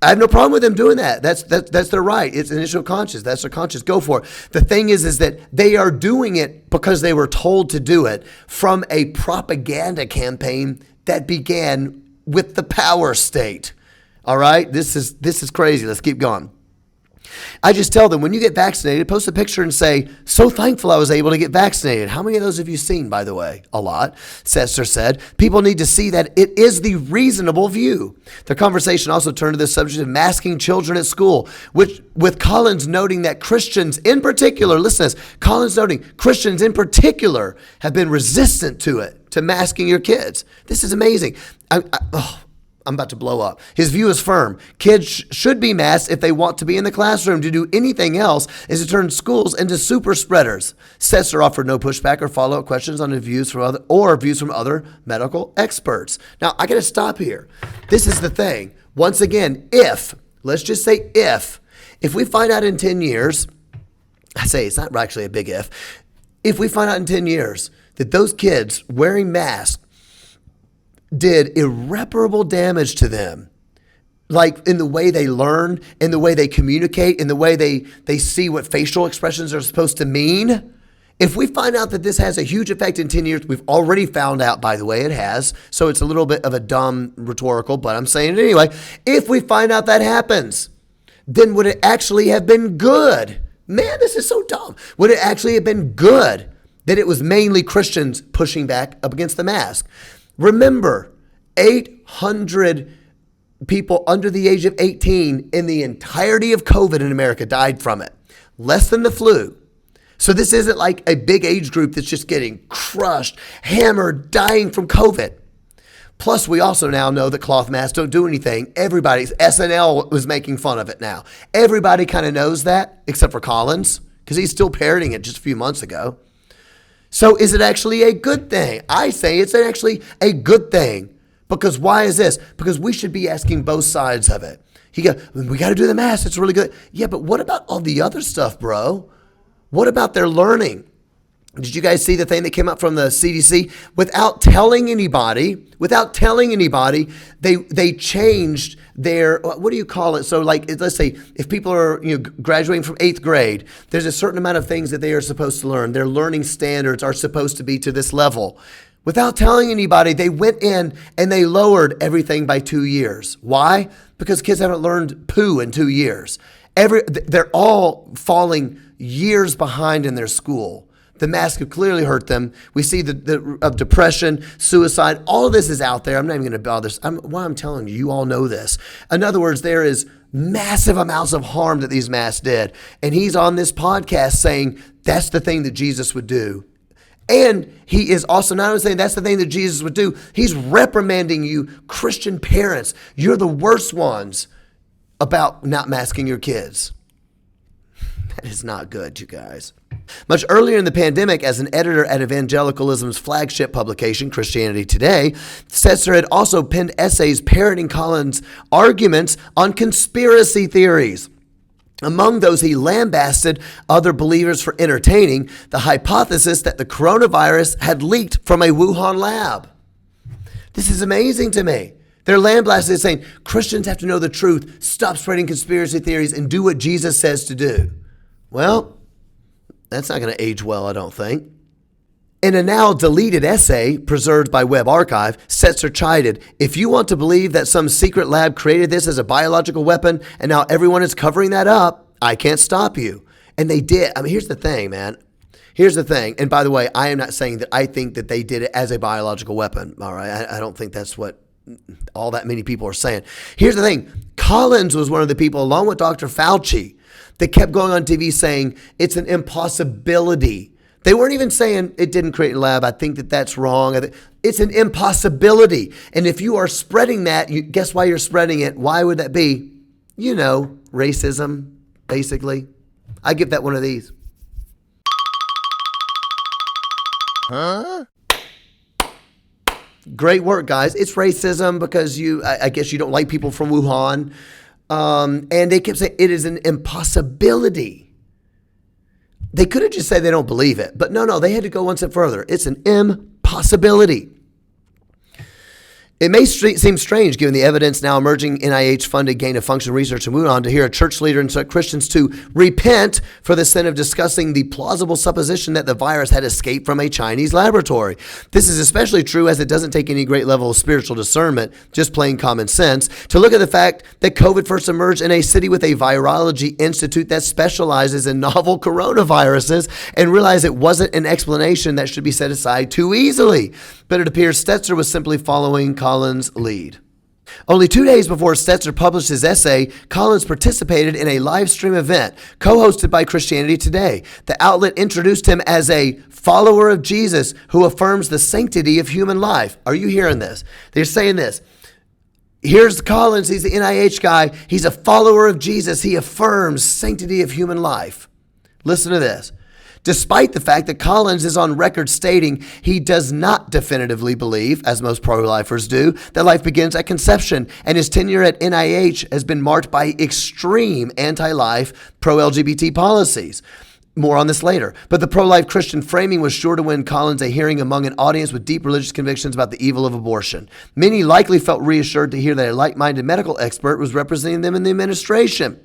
[SPEAKER 1] I have no problem with them doing that. That's their right. It's initial conscience. That's their conscience. Go for it. The thing is that they are doing it because they were told to do it from a propaganda campaign that began with the power state. All right? This is crazy. Let's keep going. I just tell them, when you get vaccinated, post a picture and say, so thankful I was able to get vaccinated. How many of those have you seen, by the way? A lot. Setzer said, people need to see that it is the reasonable view. The conversation also turned to the subject of masking children at school, which with Collins noting that Christians in particular, listen to this, Collins noting Christians in particular have been resistant to it, to masking your kids. This is amazing. I'm about to blow up. His view is firm. Kids should be masked if they want to be in the classroom. To do anything else is to turn schools into super spreaders. Setzer offered no pushback or follow-up questions on his views from other medical experts. Now, I got to stop here. This is the thing. Once again, let's just say if we find out in 10 years, I say it's not actually a big if we find out in 10 years that those kids wearing masks did irreparable damage to them, like in the way they learn, in the way they communicate, in the way they see what facial expressions are supposed to mean. If we find out that this has a huge effect in 10 years, we've already found out, by the way, it has. So it's a little bit of a dumb rhetorical, but I'm saying it anyway. If we find out that happens, then would it actually have been good? Man, this is so dumb. Would it actually have been good that it was mainly Christians pushing back up against the mask? Remember, 800 people under the age of 18 in the entirety of COVID in America died from it. Less than the flu. So this isn't like a big age group that's just getting crushed, hammered, dying from COVID. Plus, we also now know that cloth masks don't do anything. SNL was making fun of it now. Everybody kind of knows that, except for Collins, because he's still parroting it just a few months ago. So is it actually a good thing? I say it's actually a good thing. Because why is this? Because we should be asking both sides of it. We got to do the math. It's really good. Yeah, but what about all the other stuff, bro? What about their learning? Did you guys see the thing that came out from the CDC? Without telling anybody, they changed their, what do you call it? So like, let's say if people are graduating from 8th grade, there's a certain amount of things that they are supposed to learn. Their learning standards are supposed to be to this level. Without telling anybody, they went in and they lowered everything by 2 years. Why? Because kids haven't learned poo in 2 years. They're all falling years behind in their school. The mask have clearly hurt them. We see of depression, suicide. All of this is out there. I'm not even going to bother. I'm telling you, you all know this. In other words, there is massive amounts of harm that these masks did. And he's on this podcast saying that's the thing that Jesus would do. And he is also not only saying that's the thing that Jesus would do, he's reprimanding you, Christian parents. You're the worst ones about not masking your kids. That is not good, you guys. Much earlier in the pandemic, as an editor at evangelicalism's flagship publication, Christianity Today, Setzer had also penned essays parroting Collins' arguments on conspiracy theories. Among those, he lambasted other believers for entertaining the hypothesis that the coronavirus had leaked from a Wuhan lab. This is amazing to me. They're lambasted saying, Christians have to know the truth, stop spreading conspiracy theories, and do what Jesus says to do. Well, that's not going to age well, I don't think. In a now deleted essay preserved by Web Archive, Setzer chided, if you want to believe that some secret lab created this as a biological weapon and now everyone is covering that up, I can't stop you. And they did. I mean, here's the thing, man. Here's the thing. And by the way, I am not saying that I think that they did it as a biological weapon. All right. I don't think that's what all that many people are saying. Here's the thing. Collins was one of the people, along with Dr. Fauci, that kept going on TV saying it's an impossibility. They weren't even saying it didn't create a lab. I think that that's wrong. It's an impossibility. And if you are spreading that, guess why you're spreading it? Why would that be? Racism, basically. I give that one of these. Huh? Great work, guys. It's racism because I guess you don't like people from Wuhan. And they kept saying it is an impossibility. They could have just said they don't believe it. But no, they had to go one step further. It's an impossibility. It may seem strange, given the evidence now emerging NIH-funded gain-of-function research in Wuhan, to hear a church leader instruct Christians to repent for the sin of discussing the plausible supposition that the virus had escaped from a Chinese laboratory. This is especially true as it doesn't take any great level of spiritual discernment, just plain common sense, to look at the fact that COVID first emerged in a city with a virology institute that specializes in novel coronaviruses and realize it wasn't an explanation that should be set aside too easily. But it appears Stetzer was simply following Collins' lead. Only 2 days before Stetzer published his essay, Collins participated in a live stream event co-hosted by Christianity Today. The outlet introduced him as a follower of Jesus who affirms the sanctity of human life. Are you hearing this? They're saying this. Here's Collins. He's the NIH guy. He's a follower of Jesus. He affirms sanctity of human life. Listen to this. Despite the fact that Collins is on record stating he does not definitively believe, as most pro-lifers do, that life begins at conception, and his tenure at NIH has been marked by extreme anti-life, pro-LGBT policies. More on this later. But the pro-life Christian framing was sure to win Collins a hearing among an audience with deep religious convictions about the evil of abortion. Many likely felt reassured to hear that a like-minded medical expert was representing them in the administration.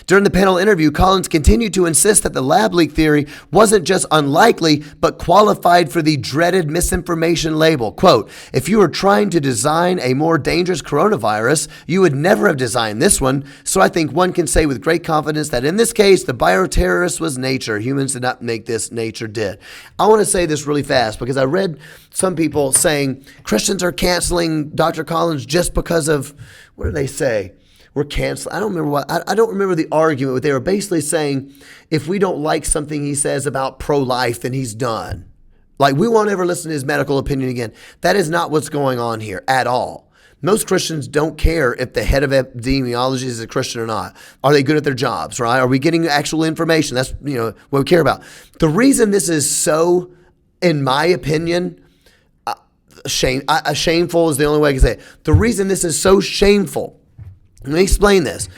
[SPEAKER 1] During the panel interview, Collins continued to insist that the lab leak theory wasn't just unlikely, but qualified for the dreaded misinformation label. Quote, if you were trying to design a more dangerous coronavirus, you would never have designed this one. So I think one can say with great confidence that in this case, the bioterrorist was nature. Humans did not make this, nature did. I want to say this really fast because I read some people saying Christians are canceling Dr. Collins just because of, what do they say? We're canceling. I don't remember the argument, but they were basically saying if we don't like something he says about pro-life, then he's done. Like we won't ever listen to his medical opinion again. That is not what's going on here at all. Most Christians don't care if the head of epidemiology is a Christian or not. Are they good at their jobs, right? Are we getting actual information? That's what we care about. The reason this is so, in my opinion, shameful is the only way I can say it. The reason this is so shameful, let me explain this.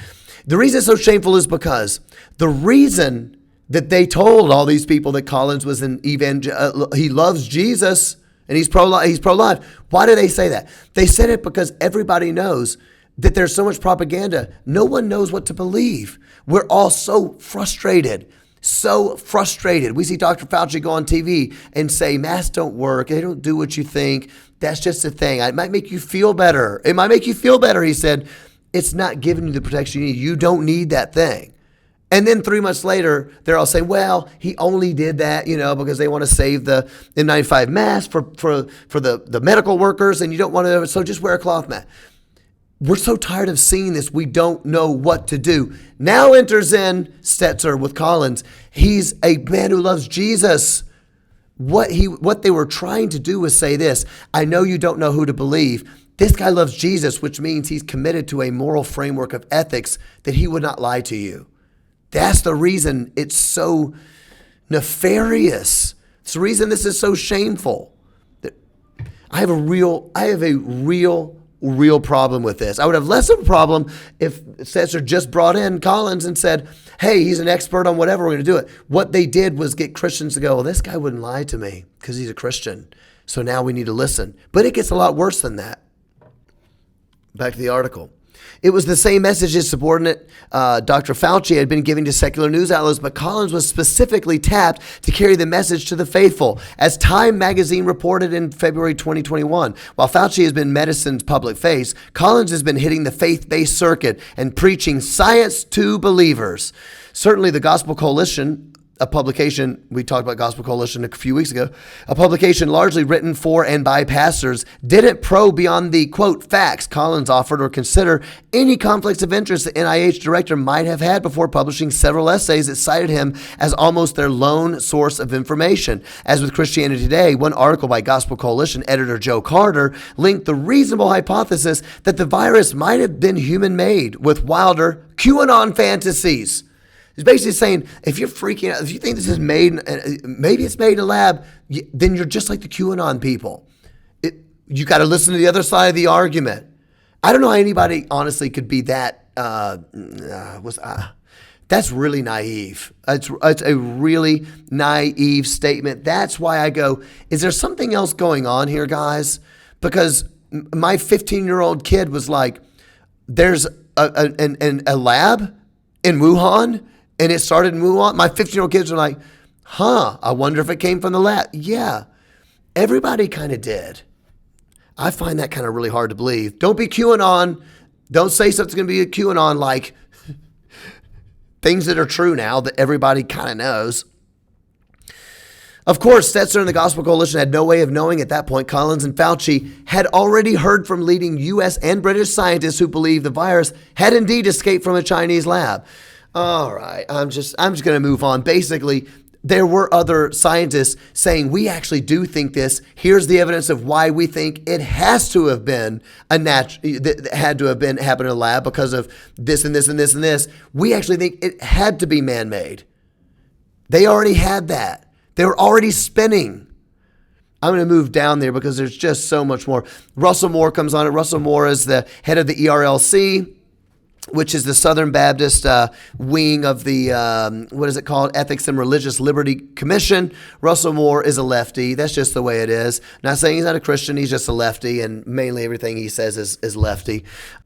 [SPEAKER 1] The reason it's so shameful is because the reason that they told all these people that Collins was an he loves Jesus and he's pro-life. Why do they say that? They said it because everybody knows that there's so much propaganda. No one knows what to believe. We're all so frustrated. We see Dr. Fauci go on TV and say masks don't work. They don't do what you think. That's just a thing. It might make you feel better. He said. It's not giving you the protection you need. You don't need that thing. And then 3 months later, they're all saying, well, he only did that, because they want to save the N95 mask for the medical workers, and you don't want to, so just wear a cloth mask. We're so tired of seeing this, we don't know what to do. Now enters in Stetzer with Collins. He's a man who loves Jesus. What they were trying to do was say this, I know you don't know who to believe. This guy loves Jesus, which means he's committed to a moral framework of ethics that he would not lie to you. That's the reason it's so nefarious. It's the reason this is so shameful. I have a real problem with this. I would have less of a problem if Stetzer just brought in Collins and said, hey, he's an expert on whatever, we're going to do it. What they did was get Christians to go, well, this guy wouldn't lie to me because he's a Christian. So now we need to listen. But it gets a lot worse than that. Back to the article. It was the same message his subordinate, Dr. Fauci, had been giving to secular news outlets, but Collins was specifically tapped to carry the message to the faithful. As Time magazine reported in February 2021, while Fauci has been medicine's public face, Collins has been hitting the faith-based circuit and preaching science to believers. Certainly the Gospel Coalition, a publication, we talked about Gospel Coalition a few weeks ago, a publication largely written for and by pastors, didn't probe beyond the, quote, facts Collins offered or consider any conflicts of interest the NIH director might have had before publishing several essays that cited him as almost their lone source of information. As with Christianity Today, one article by Gospel Coalition editor Joe Carter linked the reasonable hypothesis that the virus might have been human-made with wilder QAnon fantasies. It's basically saying, if you're freaking out, if you think this is made, maybe it's made in a lab, then you're just like the QAnon people. You got to listen to the other side of the argument. I don't know how anybody honestly could be that, that's really naive. It's a really naive statement. That's why I go, is there something else going on here, guys? Because my 15-year-old kid was like, there's a lab in Wuhan, and it started in Wuhan. My 15-year-old kids are like, I wonder if it came from the lab. Yeah, everybody kind of did. I find that kind of really hard to believe. Don't be QAnon. Don't say something's going to be a QAnon like things that are true now that everybody kind of knows. Of course, Stetzer and the Gospel Coalition had no way of knowing at that point. Collins and Fauci had already heard from leading U.S. and British scientists who believed the virus had indeed escaped from a Chinese lab. All right, I'm just going to move on. Basically, there were other scientists saying, we actually do think this. Here's the evidence of why we think it has to have been happened in a lab because of this and this and this and this. We actually think it had to be man-made. They already had that. They were already spinning. I'm going to move down there because there's just so much more. Russell Moore comes on it. Russell Moore is the head of the ERLC, which is the Southern Baptist wing of the, what is it called? Ethics and Religious Liberty Commission. Russell Moore is a lefty. That's just the way it is. Not saying he's not a Christian. He's just a lefty, and mainly everything he says is lefty.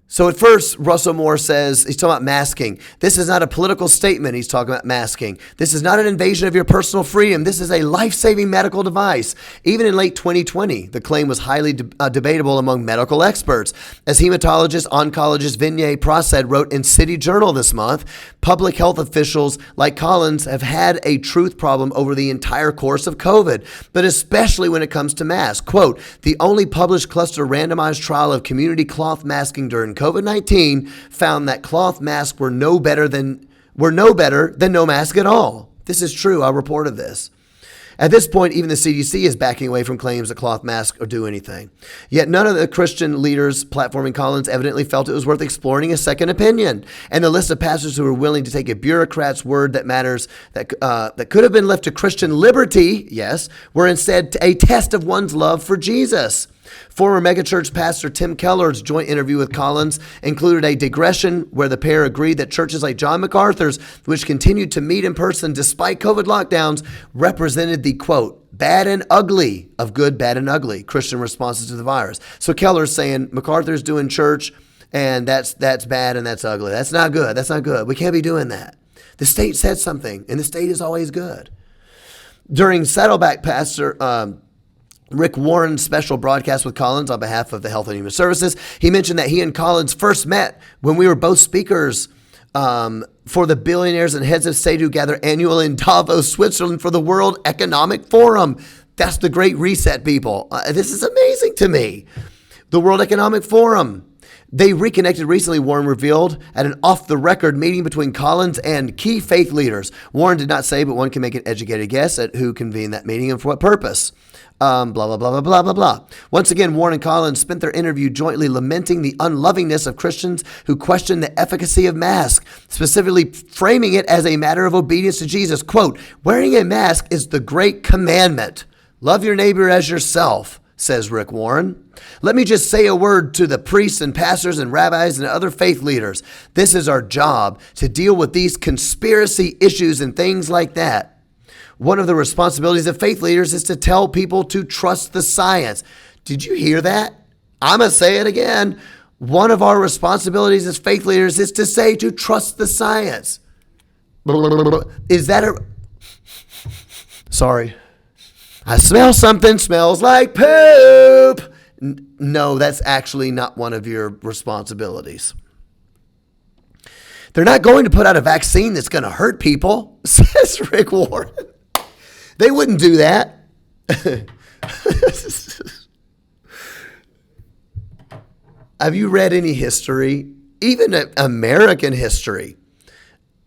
[SPEAKER 1] So at first, Russell Moore says, he's talking about masking. This is not a political statement. He's talking about masking. This is not an invasion of your personal freedom. This is a life-saving medical device. Even in late 2020, the claim was highly debatable among medical experts. As hematologist, oncologist Vinay Prasad wrote in City Journal this month, public health officials like Collins have had a truth problem over the entire course of COVID, but especially when it comes to masks. Quote, the only published cluster randomized trial of community cloth masking during COVID-19 found that cloth masks were no better than no mask at all. This is true. I reported this. At this point, even the CDC is backing away from claims that cloth masks do anything. Yet none of the Christian leaders platforming Collins evidently felt it was worth exploring a second opinion. And the list of pastors who were willing to take a bureaucrat's word that matters, that could have been left to Christian liberty, yes, were instead a test of one's love for Jesus. Former megachurch pastor Tim Keller's joint interview with Collins included a digression where the pair agreed that churches like John MacArthur's, which continued to meet in person despite COVID lockdowns, represented the, quote, bad and ugly of good, bad, and ugly Christian responses to the virus. So Keller's saying MacArthur's doing church, and that's bad and that's ugly. That's not good. That's not good. We can't be doing that. The state said something, and the state is always good. During Saddleback Pastor Rick Warren's special broadcast with Collins on behalf of the Health and Human Services, he mentioned that he and Collins first met when we were both speakers for the billionaires and heads of state who gather annually in Davos, Switzerland for the World Economic Forum. That's the Great Reset, people. This is amazing to me. The World Economic Forum. They reconnected recently, Warren revealed, at an off-the-record meeting between Collins and key faith leaders. Warren did not say, but one can make an educated guess at who convened that meeting and for what purpose. Blah, blah, blah, blah, blah, blah, blah. Once again, Warren and Collins spent their interview jointly lamenting the unlovingness of Christians who question the efficacy of masks, specifically framing it as a matter of obedience to Jesus. Quote, wearing a mask is the great commandment. Love your neighbor as yourself, says Rick Warren. Let me just say a word to the priests and pastors and rabbis and other faith leaders. This is our job, to deal with these conspiracy issues and things like that. One of the responsibilities of faith leaders is to tell people to trust the science. Did you hear that? I'm going to say it again. One of our responsibilities as faith leaders is to say to trust the science. Is that a... Sorry. I smell something, smells like poop. No, that's actually not one of your responsibilities. They're not going to put out a vaccine that's going to hurt people, says Rick Warren. They wouldn't do that. Have you read any history, even American history?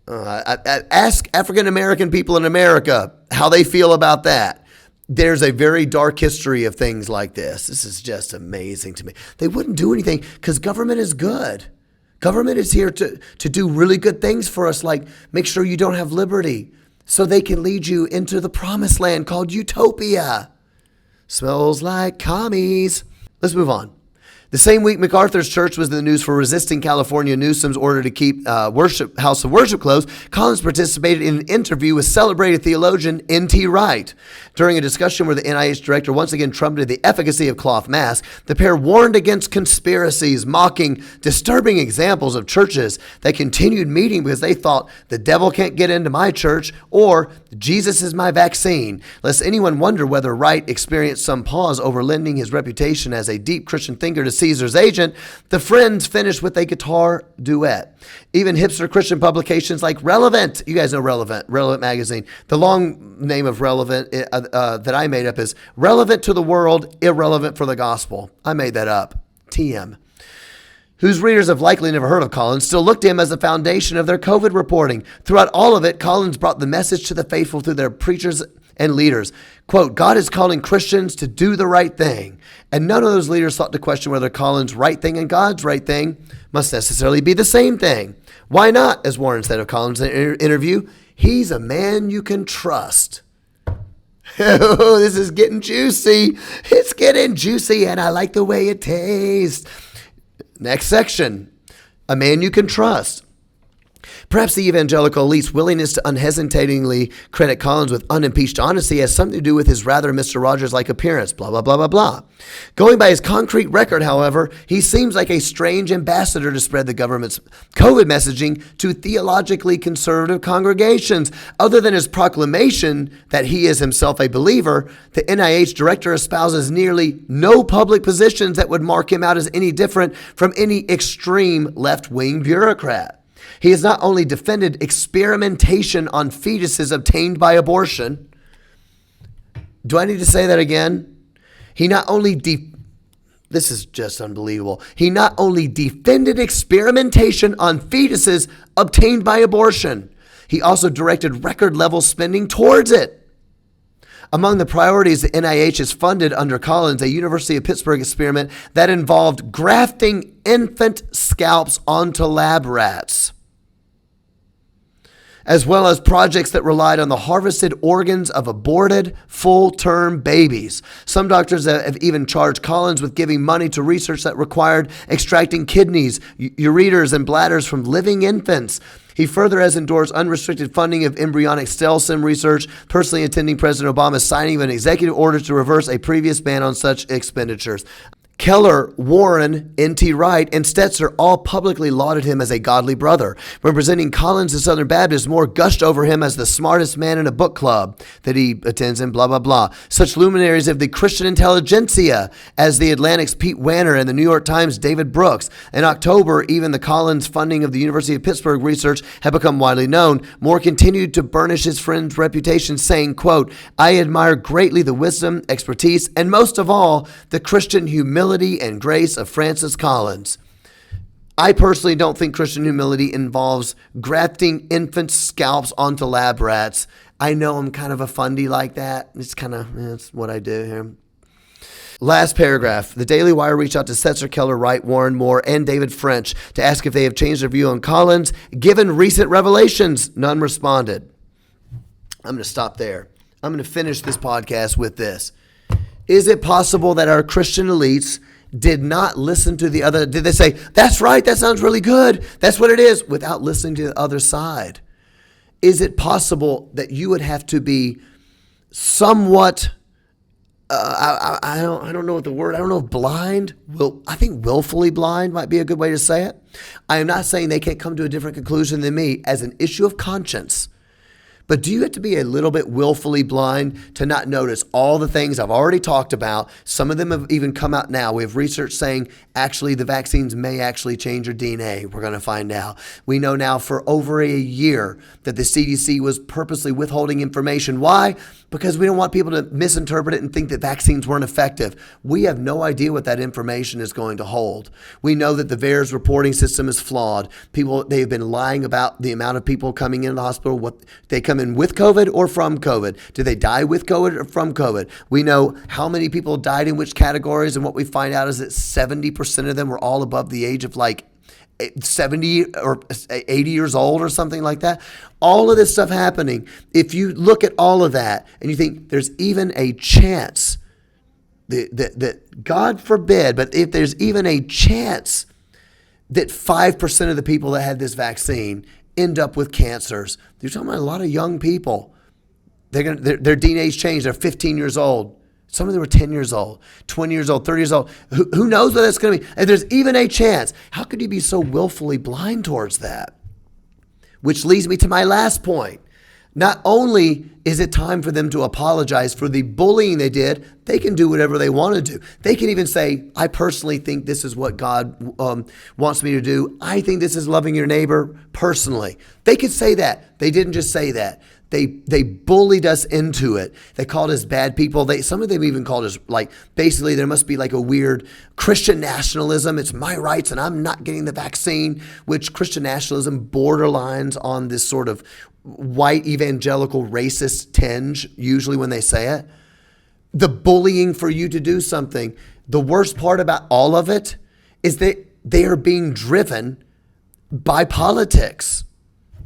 [SPEAKER 1] Ask African-American people in America how they feel about that. There's a very dark history of things like this. This is just amazing to me. They wouldn't do anything because government is good. Government is here to do really good things for us, like make sure you don't have liberty so they can lead you into the promised land called utopia. Smells like commies. Let's move on. The same week, MacArthur's church was in the news for resisting California Newsom's order to keep House of Worship closed. Collins participated in an interview with celebrated theologian N.T. Wright. During a discussion where the NIH director once again trumpeted the efficacy of cloth masks, the pair warned against conspiracies, mocking disturbing examples of churches that continued meeting because they thought the devil can't get into my church or Jesus is my vaccine, lest anyone wonder whether Wright experienced some pause over lending his reputation as a deep Christian thinker to Caesar's agent. The friends finished with a guitar duet. Even hipster Christian publications like Relevant, you guys know Relevant magazine. The long name of Relevant that I made up is Relevant to the World, Irrelevant for the Gospel. I made that up. TM. Whose readers have likely never heard of Collins, still looked to him as the foundation of their COVID reporting. Throughout all of it, Collins brought the message to the faithful through their preachers and leaders. Quote, God is calling Christians to do the right thing. And none of those leaders thought to question whether Collins' right thing and God's right thing must necessarily be the same thing. Why not, as Warren said of Collins in an interview, he's a man you can trust. Oh, this is getting juicy. It's getting juicy, and I like the way it tastes. Next section, a man you can trust. Perhaps the evangelical elite's willingness to unhesitatingly credit Collins with unimpeached honesty has something to do with his rather Mr. Rogers-like appearance, blah, blah, blah, blah, blah. Going by his concrete record, however, he seems like a strange ambassador to spread the government's COVID messaging to theologically conservative congregations. Other than his proclamation that he is himself a believer, the NIH director espouses nearly no public positions that would mark him out as any different from any extreme left-wing bureaucrat. He has not only defended experimentation on fetuses obtained by abortion. Do I need to say that again? This is just unbelievable. He not only defended experimentation on fetuses obtained by abortion, he also directed record level spending towards it. Among the priorities, the NIH has funded under Collins a University of Pittsburgh experiment that involved grafting infant scalps onto lab rats, as well as projects that relied on the harvested organs of aborted full-term babies. Some doctors have even charged Collins with giving money to research that required extracting kidneys, ureters, and bladders from living infants. He further has endorsed unrestricted funding of embryonic stem cell research, personally attending President Obama's signing of an executive order to reverse a previous ban on such expenditures. Keller, Warren, N.T. Wright, and Stetzer all publicly lauded him as a godly brother. When presenting Collins to Southern Baptists, Moore gushed over him as the smartest man in a book club that he attends and blah, blah, blah. Such luminaries of the Christian intelligentsia as the Atlantic's Pete Wanner and the New York Times' David Brooks. In October, even the Collins funding of the University of Pittsburgh research had become widely known. Moore continued to burnish his friend's reputation, saying, quote, I admire greatly the wisdom, expertise, and most of all, the Christian humility and grace of Francis Collins. I personally don't think Christian humility involves grafting infant scalps onto lab rats. I know I'm kind of a fundy like that. It's what I do here. Last paragraph. The Daily Wire reached out to Stetzer, Keller, Wright, Warren, Moore, and David French to ask if they have changed their view on Collins, given recent revelations. None responded. I'm going to stop there. I'm going to finish this podcast with this. Is it possible that our Christian elites did not listen to the other? Did they say, that's right, that sounds really good, that's what it is, without listening to the other side? Is it possible that you would have to be somewhat, I don't know what the word, I don't know if blind, I think willfully blind might be a good way to say it. I am not saying they can't come to a different conclusion than me as an issue of conscience. But do you have to be a little bit willfully blind to not notice all the things I've already talked about? Some of them have even come out now. We have research saying actually the vaccines may actually change your DNA. We're going to find out. We know now for over a year that the CDC was purposely withholding information. Why? Because we don't want people to misinterpret it and think that vaccines weren't effective. We have no idea what that information is going to hold. We know that the VAERS reporting system is flawed. They've been lying about the amount of people coming into the hospital, what they come in with COVID or from COVID. Do they die with COVID or from COVID? We know how many people died in which categories, and what we find out is that 70% of them were all above the age of 70 or 80 years old or something like that. All of this stuff happening. If you look at all of that and you think there's even a chance that God forbid, but if there's even a chance that 5% of the people that had this vaccine end up with cancers, you're talking about a lot of young people. Their DNA's changed. They're 15 years old. Some of them were 10 years old, 20 years old, 30 years old. Who knows what that's going to be? If there's even a chance, how could you be so willfully blind towards that? Which leads me to my last point. Not only is it time for them to apologize for the bullying they did, they can do whatever they want to do. They can even say, I personally think this is what God wants me to do. I think this is loving your neighbor personally. They could say that. They didn't just say that. They bullied us into it. They called us bad people. Some of them even called us, like, basically there must be like a weird Christian nationalism. It's my rights and I'm not getting the vaccine, which Christian nationalism borderlines on this sort of white evangelical racist tinge, usually when they say it. The bullying for you to do something. The worst part about all of it is that they are being driven by politics.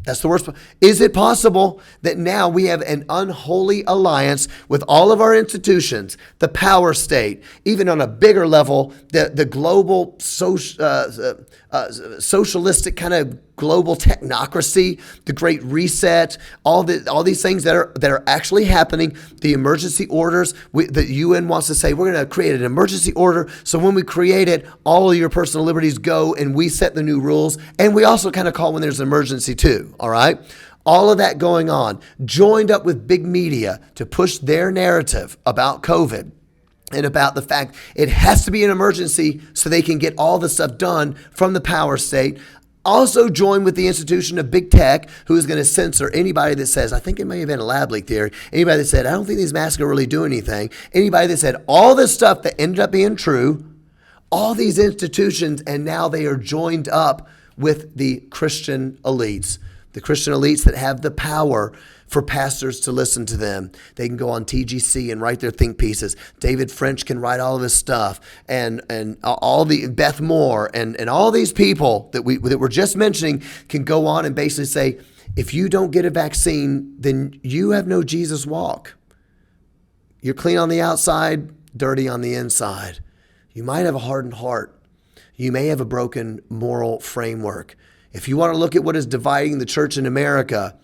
[SPEAKER 1] That's the worst part. Is it possible that now we have an unholy alliance with all of our institutions, the power state, even on a bigger level, the global socialistic kind of global technocracy, the Great Reset, all these things that are actually happening, the emergency orders, the UN wants to say, we're going to create an emergency order, so when we create it, all of your personal liberties go, and we set the new rules, and we also kind of call when there's an emergency too, all right? All of that going on, joined up with big media to push their narrative about COVID, and about the fact it has to be an emergency so they can get all the stuff done from the power state. Also join with the institution of big tech, who is going to censor anybody that says, I think it may have been a lab leak theory. Anybody that said, I don't think these masks are really doing anything. Anybody that said all this stuff that ended up being true, all these institutions, and now they are joined up with the Christian elites. The Christian elites that have the power for pastors to listen to them. They can go on TGC and write their think pieces. David French can write all of his stuff, and all the Beth Moore and all these people that we're just mentioning can go on and basically say, if you don't get a vaccine, then you have no Jesus walk. You're clean on the outside, dirty on the inside. You might have a hardened heart. You may have a broken moral framework. If you want to look at what is dividing the church in America,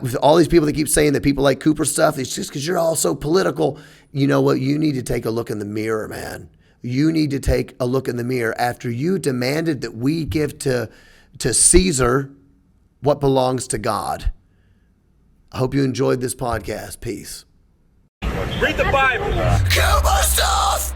[SPEAKER 1] with all these people that keep saying that people like Cooper stuff, it's just because you're all so political. You know what? You need to take a look in the mirror, man. You need to take a look in the mirror after you demanded that we give to Caesar what belongs to God. I hope you enjoyed this podcast. Peace.
[SPEAKER 2] Read the Bible.
[SPEAKER 1] Cooper stuff!